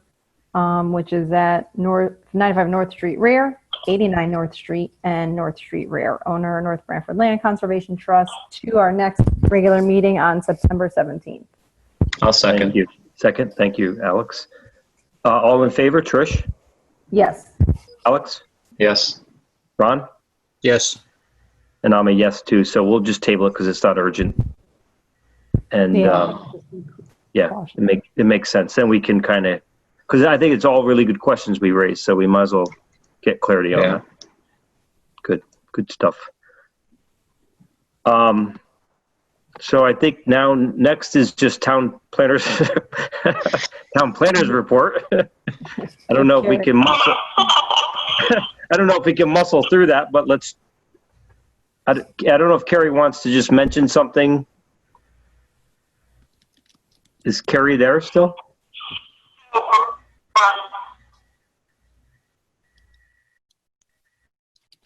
C: which is at 95 North Street rear, 89 North Street, and North Street rear. Owner, North Brantford Land Conservation Trust, to our next regular meeting on September 17th.
D: I'll second.
H: Thank you. Second, thank you, Alex. All in favor, Trish?
C: Yes.
H: Alex?
D: Yes.
H: Ron?
F: Yes.
H: And I'm a yes too, so we'll just table it because it's not urgent. And it makes sense. Then we can kind of, because I think it's all really good questions we raised, so we might as well get clarity on that. Good stuff. So I think now next is just town planners report. I don't know if we can muscle. I don't know if we can muscle through that, but let's. I don't know if Carrie wants to just mention something. Is Carrie there still?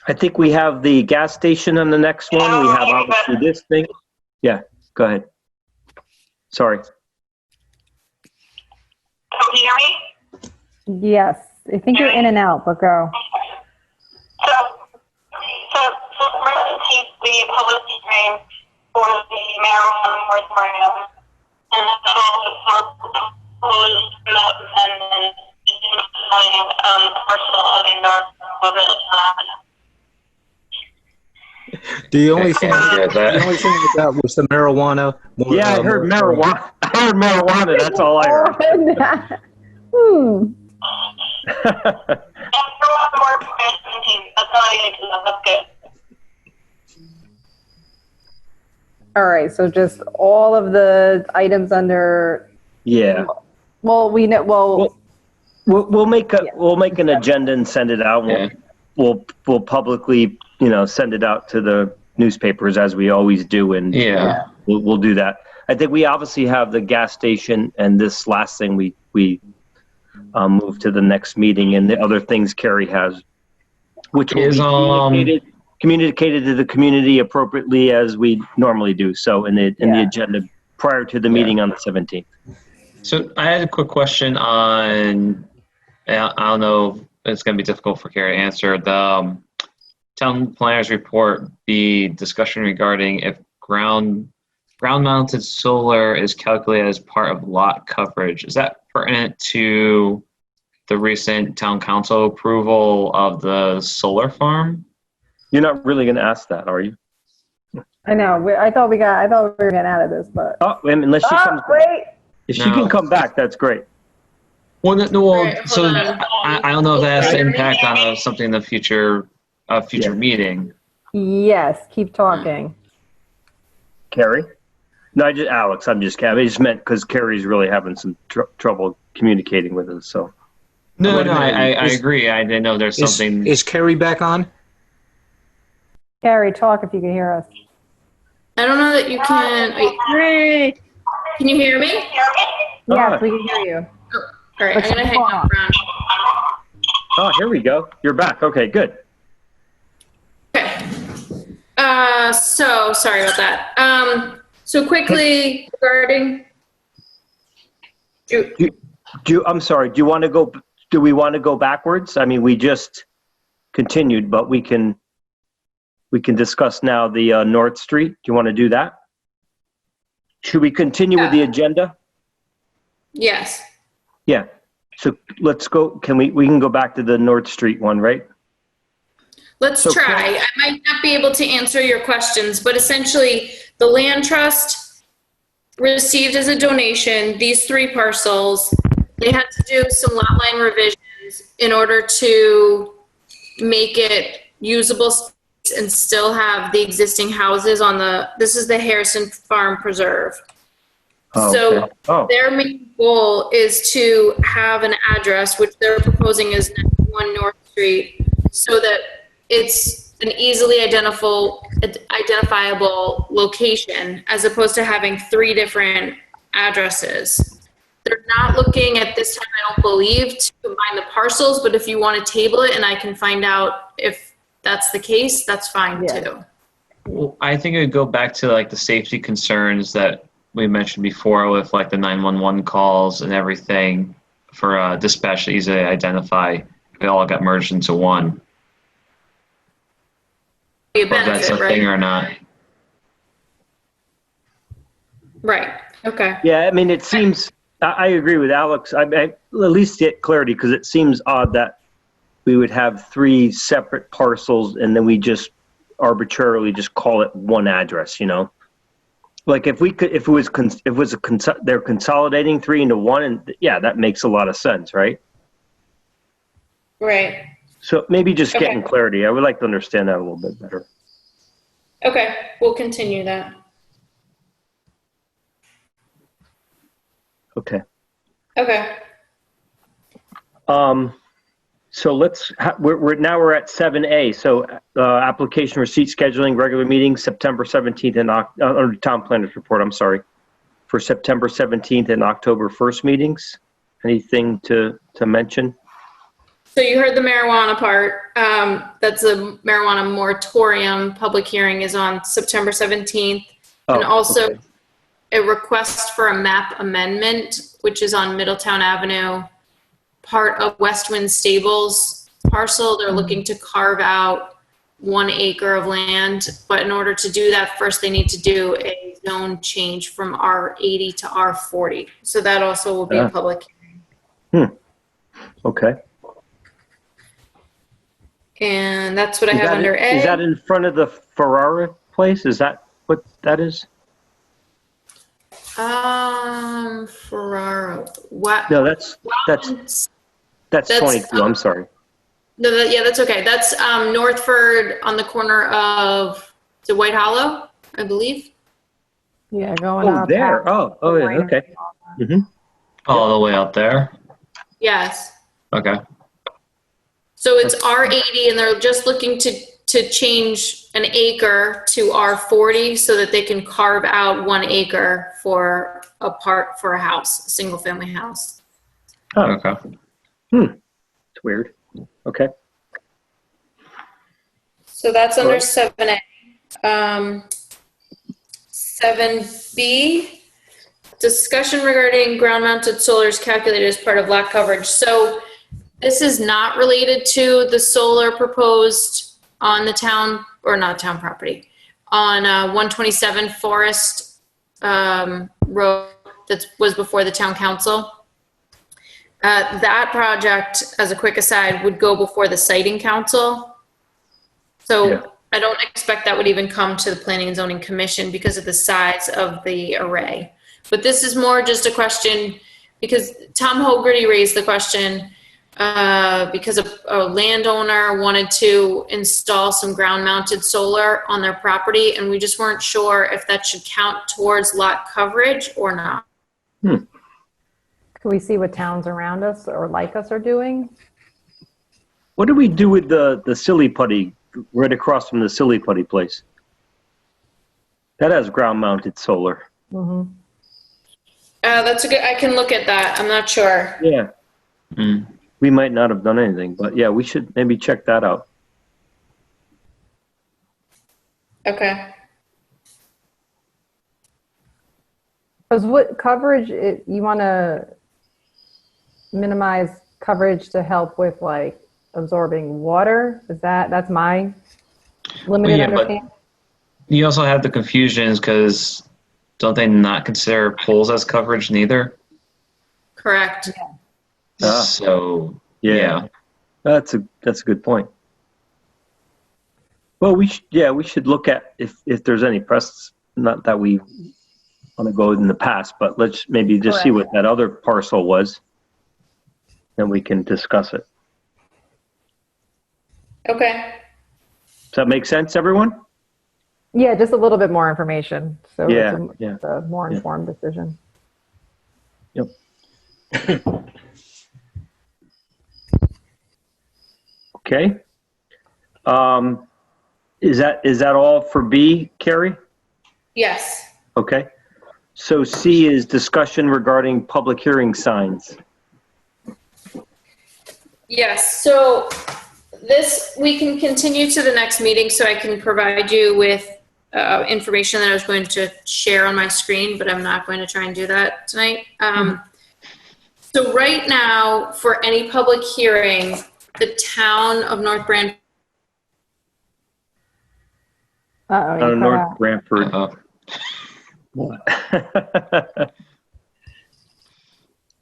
H: I think we have the gas station on the next one. We have obviously this thing. Yeah, go ahead. Sorry.
J: Can you hear me?
C: Yes. I think you're in and out, but go.
J: So we're going to take the public hearing for the marijuana moratorium, and that's all the proposed map amendment designing parcel of the north of it.
F: The only thing
D: get that.
F: the only thing with that was the marijuana.
H: Yeah, I heard marijuana. I heard marijuana. That's all I heard.
C: All right, so just all of the items under,
H: Yeah.
C: well, we know, well,
H: We'll make an agenda and send it out.
D: Yeah.
H: We'll publicly, send it out to the newspapers as we always do, and
D: Yeah.
H: we'll do that. I think we obviously have the gas station and this last thing we move to the next meeting, and the other things Carrie has, which will be communicated to the community appropriately as we normally do. So in the agenda prior to the meeting on the 17th.
D: So I had a quick question on, I don't know if it's going to be difficult for Carrie to answer, the town planners report, the discussion regarding if ground-mounted solar is calculated as part of lot coverage. Is that pertinent to the recent town council approval of the solar farm?
H: You're not really going to ask that, are you?
C: I know. I thought we were getting out of this, but.
H: Oh, wait a minute, unless she comes back. If she can come back, that's great.
D: Well,
A: Right,
D: so
A: hold on.
D: I don't know if that has to impact on something in the future meeting.
C: Yes, keep talking.
H: Carrie? No, Alex, I'm just kidding. I just meant because Carrie's really having some trouble communicating with us, so.
D: No, I agree. I didn't know there's something.
F: Is Carrie back on?
C: Carrie, talk if you can hear us.
A: I don't know that you can.
I: Hooray!
A: Can you hear me?
C: Yes, we can hear you.
A: All right, I'm gonna hang up, Ron.
H: Oh, here we go. You're back. Okay, good.
A: Okay. So sorry about that. So quickly regarding.
H: I'm sorry. Do we want to go backwards? I mean, we just continued, but we can discuss now the North Street. Do you want to do that? Should we continue with the agenda?
A: Yes.
H: Yeah. So let's go. We can go back to the North Street one, right?
A: Let's try. I might not be able to answer your questions, but essentially the land trust received as a donation these 3 parcels. They had to do some lot line revisions in order to make it usable space and still have the existing houses on this is the Harrison Farm Preserve. So their main goal is to have an address, which they're proposing is 91 North Street, so that it's an easily identifiable location, as opposed to having 3 different addresses. They're not looking at this time, I don't believe, to combine the parcels, but if you want to table it and I can find out if that's the case, that's fine too.
D: Well, I think it would go back to like the safety concerns that we mentioned before with like the 911 calls and everything for dispatch to easily identify. They all got merged into one.
A: Be a
D: If that's a
A: benefit,
D: thing
A: right?
D: or not.
A: Right, okay.
H: Yeah, I mean, it seems, I agree with Alex. I at least get clarity, because it seems odd that we would have 3 separate parcels and then we just arbitrarily just call it one address, you know? Like if they're consolidating 3 into 1, and yeah, that makes a lot of sense, right?
A: Right.
H: So maybe just getting clarity. I would like to understand that a little bit better.
A: Okay, we'll continue that.
H: Okay.
A: Okay.
H: So we're at 7A. So application receipt scheduling regular meeting September 17th and or town planners report. I'm sorry, for September 17th and October 1st meetings. Anything to mention?
A: So you heard the marijuana part. That's a marijuana moratorium. Public hearing is on September 17th. And also a request for a map amendment, which is on Middletown Avenue, part of Westwind Stables parcel. They're looking to carve out 1 acre of land. But in order to do that, first they need to do a zone change from R80 to R40. So that also will be a public hearing.
H: Okay.
A: And that's what I have under A.
H: Is that in front of the Ferrara place? Is that what that is?
A: Ferraro. What?
H: No, that's 22. I'm sorry.
A: No, yeah, that's okay. That's Northford on the corner of the White Hollow, I believe.
C: Yeah, going out.
H: There. Oh, yeah. Okay. Mm-hmm.
D: All the way out there.
A: Yes.
D: Okay.
A: So it's R80, and they're just looking to to change an acre to R40 so that they can carve out 1 acre for a house, a single family house.
H: Oh,
D: Okay.
H: it's weird. Okay.
A: So that's under
H: Right.
A: 7A. 7B, discussion regarding ground mounted solar is calculated as part of lot coverage. So this is not related to the solar proposed on the town, or not town property, on 127 Forest Road that was before the town council. That project, as a quick aside, would go before the siting council. So
H: Yeah.
A: I don't expect that would even come to the Planning and Zoning Commission because of the size of the array. But this is more just a question, because Tom Hogarty raised the question, because a landowner wanted to install some ground-mounted solar on their property, and we just weren't sure if that should count towards lot coverage or not.
C: Can we see what towns around us or like us are doing?
H: What do we do with the silly putty right across from the silly putty place? That has ground mounted solar.
C: Mm-hmm.
A: That's a good, I can look at that. I'm not sure.
H: Yeah.
D: Mm.
H: We might not have done anything, but yeah, we should maybe check that out.
A: Okay.
C: Because what coverage, you want to minimize coverage to help with like absorbing water? That's my limited
D: yeah, but-
C: understanding?
D: You also have the confusions because don't they not consider poles as coverage neither?
A: Correct.
H: Ah.
D: So,
H: Yeah.
D: yeah.
H: That's a good point. Well, we should look at if there's any press, not that we want to go in the past, but let's maybe just see what that other parcel was. Then we can discuss it.
A: Okay.
H: Does that make sense, everyone?
C: Yeah, just a little bit more information. So
H: Yeah,
C: it's a more informed decision.
H: Yep. Okay. Is that all for B, Carrie?
A: Yes.
H: Okay. So C is discussion regarding public hearing signs.
A: Yes. So this, we can continue to the next meeting so I can provide you with information that I was going to share on my screen, but I'm not going to try and do that tonight. So right now, for any public hearing, the town of North Brantford.
C: Uh-oh, you cut
H: North
C: out.
H: Brantford.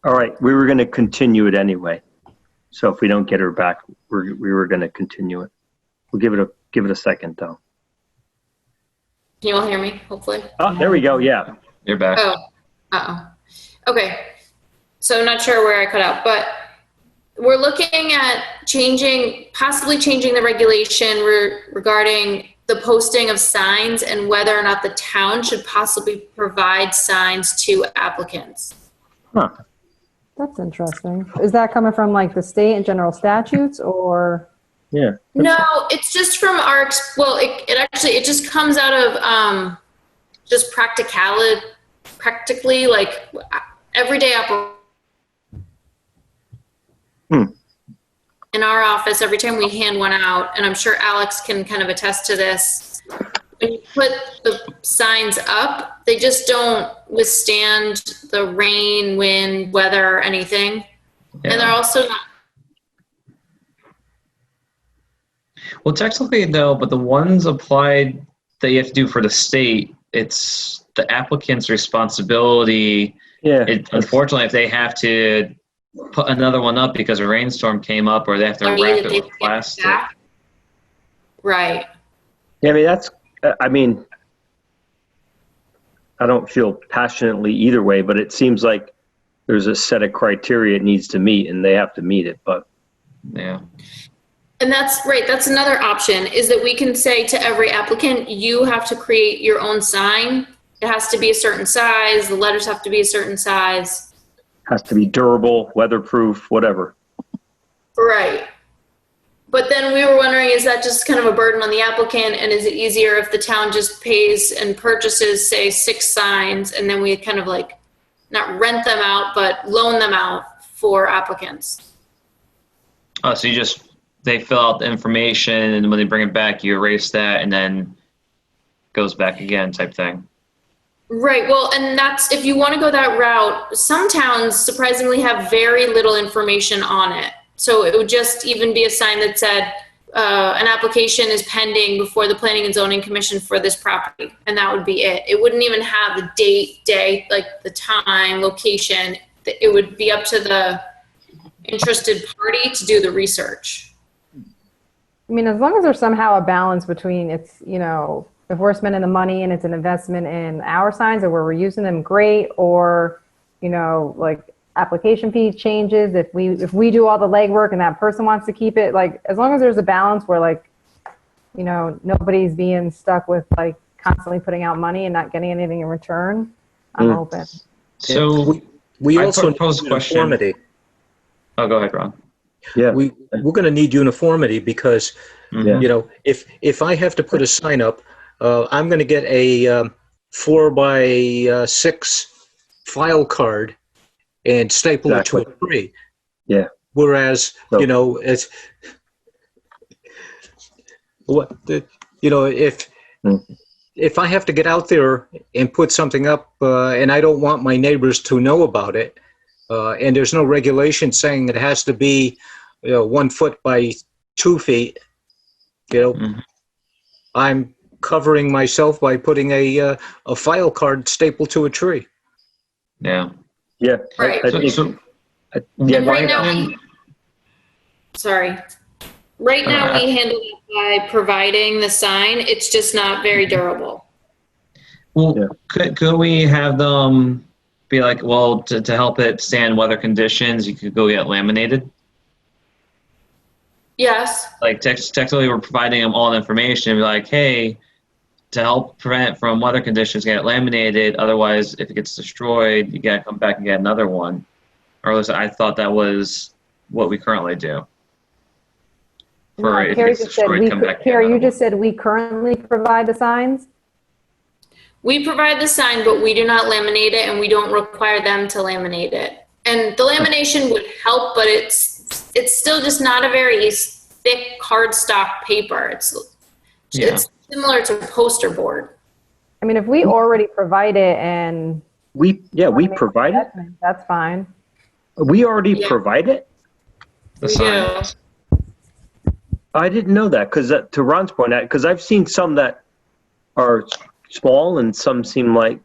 H: All right, we were going to continue it anyway. So if we don't get her back, we were going to continue it. We'll give it a second though.
A: Can you all hear me, hopefully?
H: Oh, there we go. Yeah.
D: You're back.
A: Oh, okay. So I'm not sure where I cut out, but we're looking at possibly changing the regulation regarding the posting of signs and whether or not the town should possibly provide signs to applicants.
H: Huh.
C: That's interesting. Is that coming from like the state and general statutes or?
H: Yeah.
A: No, it's just from our, well, it just comes out of just practically like everyday operation. In our office, every time we hand one out, and I'm sure Alex can kind of attest to this, when you put the signs up, they just don't withstand the rain, wind, weather, or anything.
D: Yeah.
A: And they're also not.
D: Well, technically, though, but the ones applied that you have to do for the state, it's the applicant's responsibility.
H: Yeah.
D: Unfortunately, if they have to put another one up because a rainstorm came up or they have to wrap it with plastic.
A: Right.
H: Yeah, I mean, I don't feel passionately either way, but it seems like there's a set of criteria it needs to meet and they have to meet it, but.
D: Yeah.
A: And that's right. That's another option, is that we can say to every applicant, you have to create your own sign. It has to be a certain size. The letters have to be a certain size.
H: Has to be durable, weatherproof, whatever.
A: Right. But then we were wondering, is that just kind of a burden on the applicant? And is it easier if the town just pays and purchases, say, 6 signs, and then we kind of like, not rent them out, but loan them out for applicants?
D: Oh, so they fill out the information, and when they bring it back, you erase that, and then goes back again type thing.
A: Right. Well, and that's, if you want to go that route, some towns surprisingly have very little information on it. So it would just even be a sign that said, an application is pending before the Planning and Zoning Commission for this property. And that would be it. It wouldn't even have the date, day, like the time, location. It would be up to the interested party to do the research.
C: I mean, as long as there's somehow a balance between it's, you know, if we're spending the money and it's an investment in our signs or where we're using them, great. Or, you know, like application fee changes, if we do all the legwork and that person wants to keep it, like, as long as there's a balance where, like, you know, nobody's being stuck with like constantly putting out money and not getting anything in return, I'm open.
D: So
F: we
D: I
F: also
D: propose
F: need
D: a question.
F: uniformity.
D: Oh, go ahead, Ron.
H: Yeah.
F: We're going to need uniformity because,
D: Mhm.
F: you know, if I have to put a sign up, I'm going to get a 4x6 file card and staple it to a tree.
H: Yeah.
F: Whereas,
H: So-
F: you know, it's you know, if I have to get out there and put something up, and I don't want my neighbors to know about it, and there's no regulation saying it has to be, you know, 1 foot by 2 feet, you know,
D: Mhm.
F: I'm covering myself by putting a file card stapled to a tree.
D: Yeah.
H: Yeah.
A: Right.
H: I think, yeah,
A: And right now,
D: Brian-
A: sorry. Right now, we handle it by providing the sign. It's just not very durable.
D: Well,
H: Yeah.
D: could we have them be like, well, to help it stand weather conditions, you could go get laminated?
A: Yes.
D: Like technically, we're providing them all the information. And be like, hey, to help prevent from weather conditions, get it laminated. Otherwise, if it gets destroyed, you gotta come back and get another one. Or at least I thought that was what we currently do. For if it
C: Carrie
D: gets
C: just said
D: destroyed, come back. and get
C: Carrie, you
D: another
C: just said we currently provide the signs?
A: We provide the sign, but we do not laminate it, and we don't require them to laminate it. And the lamination would help, but it's still just not a very thick cardstock paper. It's similar to poster board.
C: I mean, if we already provide it and
H: we
C: wanna make
H: provide it.
C: investment, that's fine.
H: We already
A: Yeah.
H: provide it.
D: The
A: We
D: sign.
A: do.
H: I didn't know that because to Ron's point, because I've seen some that are small and some seem like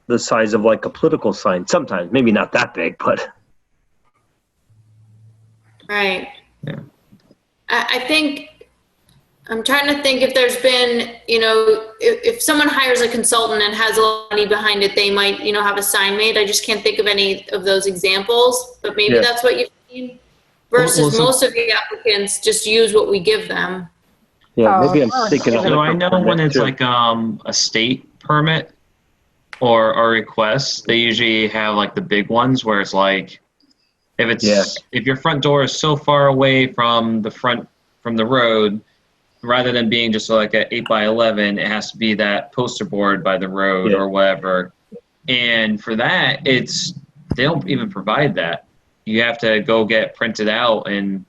H: the size of like a political sign. Sometimes, maybe not that big, but
A: Right.
D: Yeah.
A: I think, I'm trying to think if there's been, you know, if someone hires a consultant and has a lot of money behind it, they might, you know, have a sign made. I just can't think of any of those examples, but maybe
H: Yeah.
A: that's what you've seen. Versus
D: Well, so-
A: most of the applicants just use what we give them.
H: yeah,
C: Oh,
H: maybe I'm
C: sure.
H: thinking of.
D: So
H: like
D: I
H: a
D: know
H: permit,
D: when it's
H: too.
D: like a state permit or a request, they usually have like the big ones where it's like if your front door is so far away from the road, rather than being just like a 8x11, it has to be that poster board by the road or whatever. And for that, they don't even provide that. You have to go get printed out, and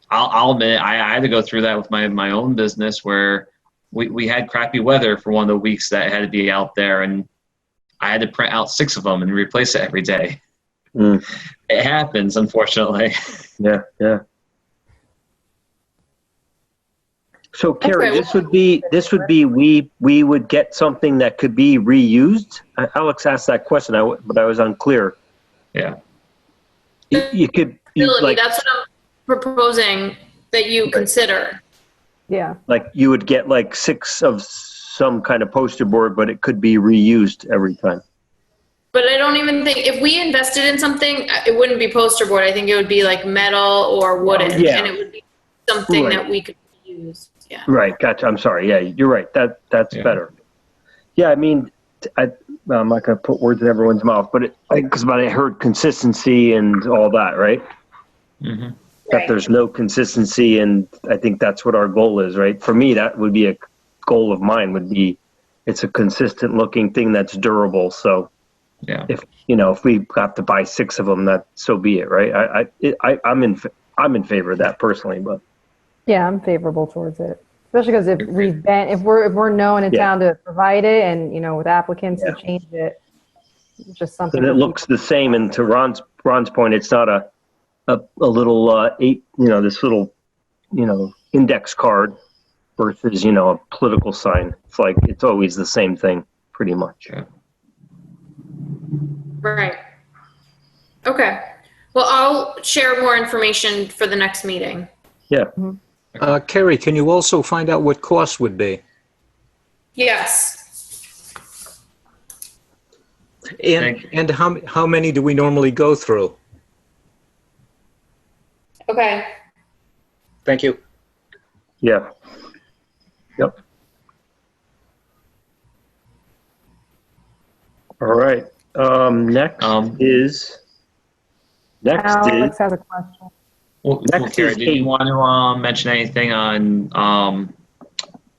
D: I'll admit I had to go through that with my own business where we had crappy weather for one of the weeks that it had to be out there, and I had to print out 6 of them and replace it every day.
H: Mm.
D: It happens, unfortunately.
H: Yeah, yeah. So Carrie,
A: Okay.
H: this would be we would get something that could be reused. Alex asked that question, but I was unclear.
D: Yeah.
H: You could like
A: That's what I'm proposing that you consider.
C: Yeah.
H: like you would get like 6 of some kind of poster board, but it could be reused every time.
A: But I don't even think, if we invested in something, it wouldn't be poster board. I think it would be like metal or wooden.
H: Yeah.
A: And it would be something
H: Right.
A: that we could use. Yeah.
H: Right, gotcha. I'm sorry. Yeah, you're right. That's
D: Yeah.
H: better. Yeah, I mean, I'm not going to put words in everyone's mouth, but because I heard consistency and all that, right?
D: Mm-hmm.
H: that there's no consistency, and I think that's what our goal is, right? For me, that would be a goal of mine, would be it's a consistent looking thing that's durable. So
D: Yeah.
H: if we have to buy 6 of them, that so be it, right? I'm in favor of that personally, but
C: Yeah, I'm favorable towards it, especially because if we're known in town to provide it, and with applicants to change it, it's just something.
H: and it
C: for
H: looks the same. And to Ron's point, it's not a little this little index card versus a political sign. It's like it's always the same thing, pretty much.
D: Yeah.
A: Right. Okay. Well, I'll share more information for the next meeting.
H: Yeah.
F: Carrie, can you also find out what cost would be?
A: Yes.
F: And how many do we normally go through?
A: Okay.
F: Thank you.
H: Yeah. Yep. All right. Next is.
C: Alex has a question.
D: Well,
H: Next
D: Carrie,
H: is
D: did you want to mention anything on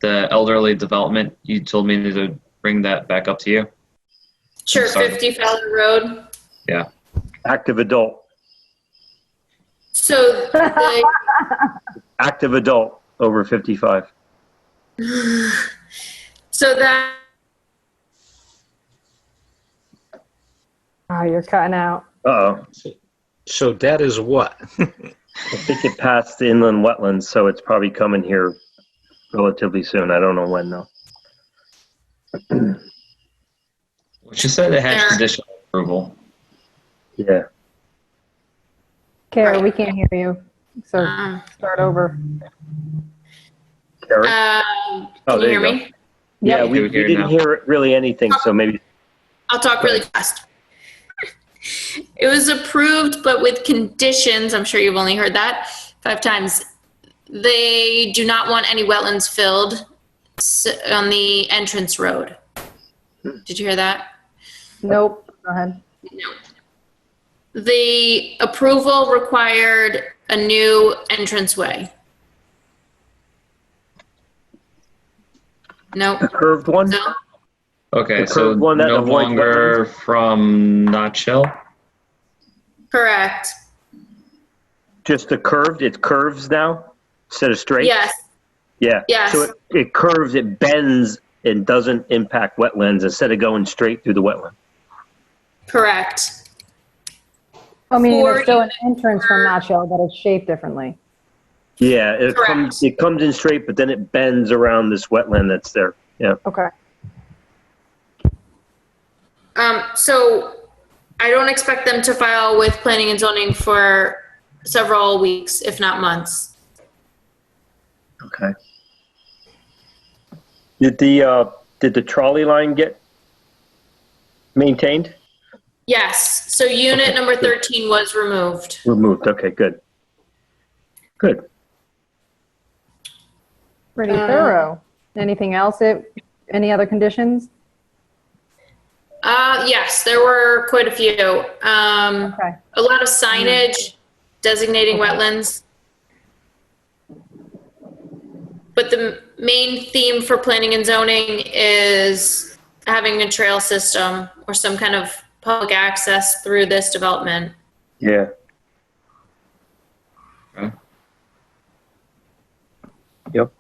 D: the elderly development? You told me to bring that back up to you.
A: Sure.
D: Sorry.
A: 50 Fowler Road.
D: Yeah.
H: Active adult.
A: So
H: Active adult over 55.
A: so that
C: Oh, you're cutting out.
H: Uh-oh.
F: So that is what?
H: I think it passed the inland wetlands, so it's probably coming here relatively soon. I don't know when, though.
D: Well, she said it had conditional approval.
H: Yeah.
C: Kara, we can't hear you. So start over.
H: Carrie?
A: can
H: there
A: you hear
H: you go.
A: me?
H: Yeah, we
D: we hear you
H: didn't
D: now.
H: hear really anything, so maybe.
A: I'll talk really fast. It was approved, but with conditions. I'm sure you've only heard that 5 times. They do not want any wetlands filled on the entrance road. Did you hear that?
C: Nope. Go ahead.
A: No. The approval required a new entranceway. No.
H: The curved one?
A: No.
D: Okay,
H: The
D: so
H: curved one that
D: no
H: avoids
D: longer from Notch Hill?
A: Correct.
H: Just the curved? It curves now instead of straight?
A: Yes.
H: Yeah.
A: Yes.
H: So it curves, it bends, and doesn't impact wetlands instead of going straight through the wetland.
A: Correct.
C: I mean,
A: For
C: it's still an entrance from Notch Hill, but it's shaped differently.
H: Yeah, it
A: Correct.
H: comes in straight, but then it bends around this wetland that's there. Yeah.
C: Okay.
A: So I don't expect them to file with planning and zoning for several weeks, if not months.
H: Okay. Did the trolley line get maintained?
A: Yes. So unit number 13 was removed.
H: Removed. Okay, good. Good.
C: Pretty thorough. Anything else? Any other conditions?
A: Yes, there were quite a few.
C: Okay.
A: A lot of signage designating wetlands. But the main theme for planning and zoning is having a trail system or some kind of public access through this development.
H: Yeah.
D: Okay.
H: Yep.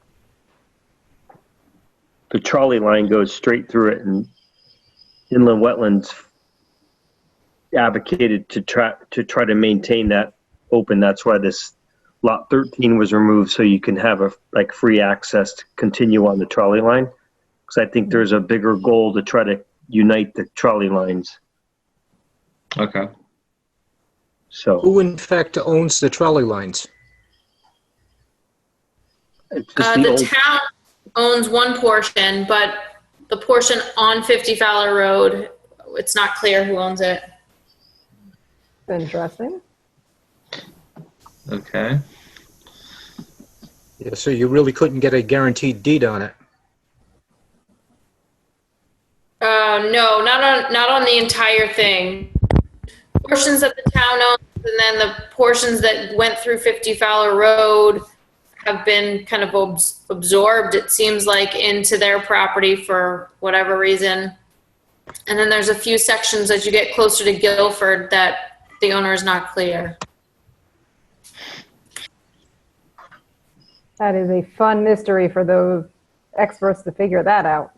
H: The trolley line goes straight through it, and inland wetlands advocated to try to maintain that open. That's why this lot 13 was removed, so you can have free access to continue on the trolley line. Because I think there's a bigger goal to try to unite the trolley lines.
D: Okay.
H: So
F: Who in fact owns the trolley lines?
H: it's just
A: The
H: the old,
A: town owns one portion, but the portion on 50 Fowler Road, it's not clear who owns it.
C: Interesting.
D: Okay.
F: Yeah, so you really couldn't get a guaranteed deed on it.
A: No, not on the entire thing. Portions that the town owns And then the portions that went through 50 Fowler Road have been kind of absorbed, it seems like, into their property for whatever reason. And then there's a few sections as you get closer to Guilford that the owner is not clear.
C: That is a fun mystery for those experts to figure that out.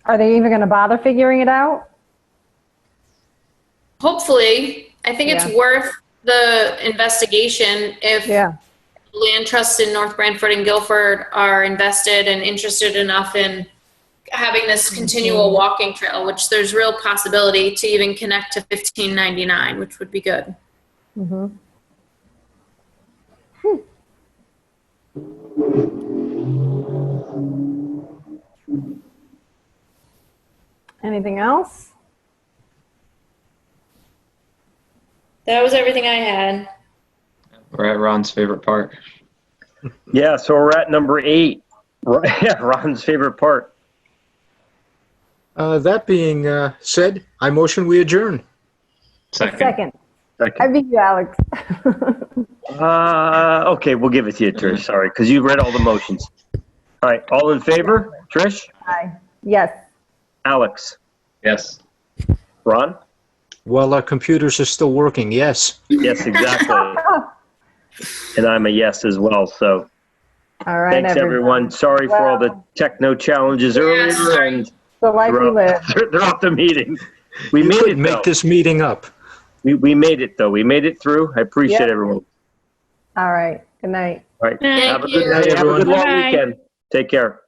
C: Are they even going to bother figuring it out?
A: Hopefully, I think it's
C: Yeah.
A: worth the investigation if
C: Yeah.
A: land trusts in North Brantford and Guilford are invested and interested enough in having this continual walking trail, which there's real possibility to even connect to 1599, which would be good.
C: Mm-hmm. Anything else?
A: That was everything I had.
D: We're at Ron's favorite part.
H: Yeah, so we're at number 8. Yeah, Ron's favorite part.
F: That being said, I motion we adjourn.
C: Second. I
H: Second.
C: beat you, Alex.
H: Okay, we'll give it to you, Trish. Sorry, because you read all the motions. All right, all in favor? Trish?
C: Aye. Yes.
H: Alex?
D: Yes.
H: Ron?
F: While our computers are still working, yes.
H: Yes, exactly. And I'm a yes as well, so
C: All right,
H: thanks, everyone. Sorry for all the techno challenges earlier,
A: sorry.
H: and
C: The life we live.
H: throughout the meeting. We
F: You
H: made it,
F: couldn't
H: though.
F: make this meeting up.
H: We made it, though. We made it through. I appreciate
C: Yep.
H: everyone.
C: All right. Good night.
H: All right,
A: Thank
H: have a good
A: you.
H: night. Have a good long
I: Bye-bye.
H: weekend. Take care.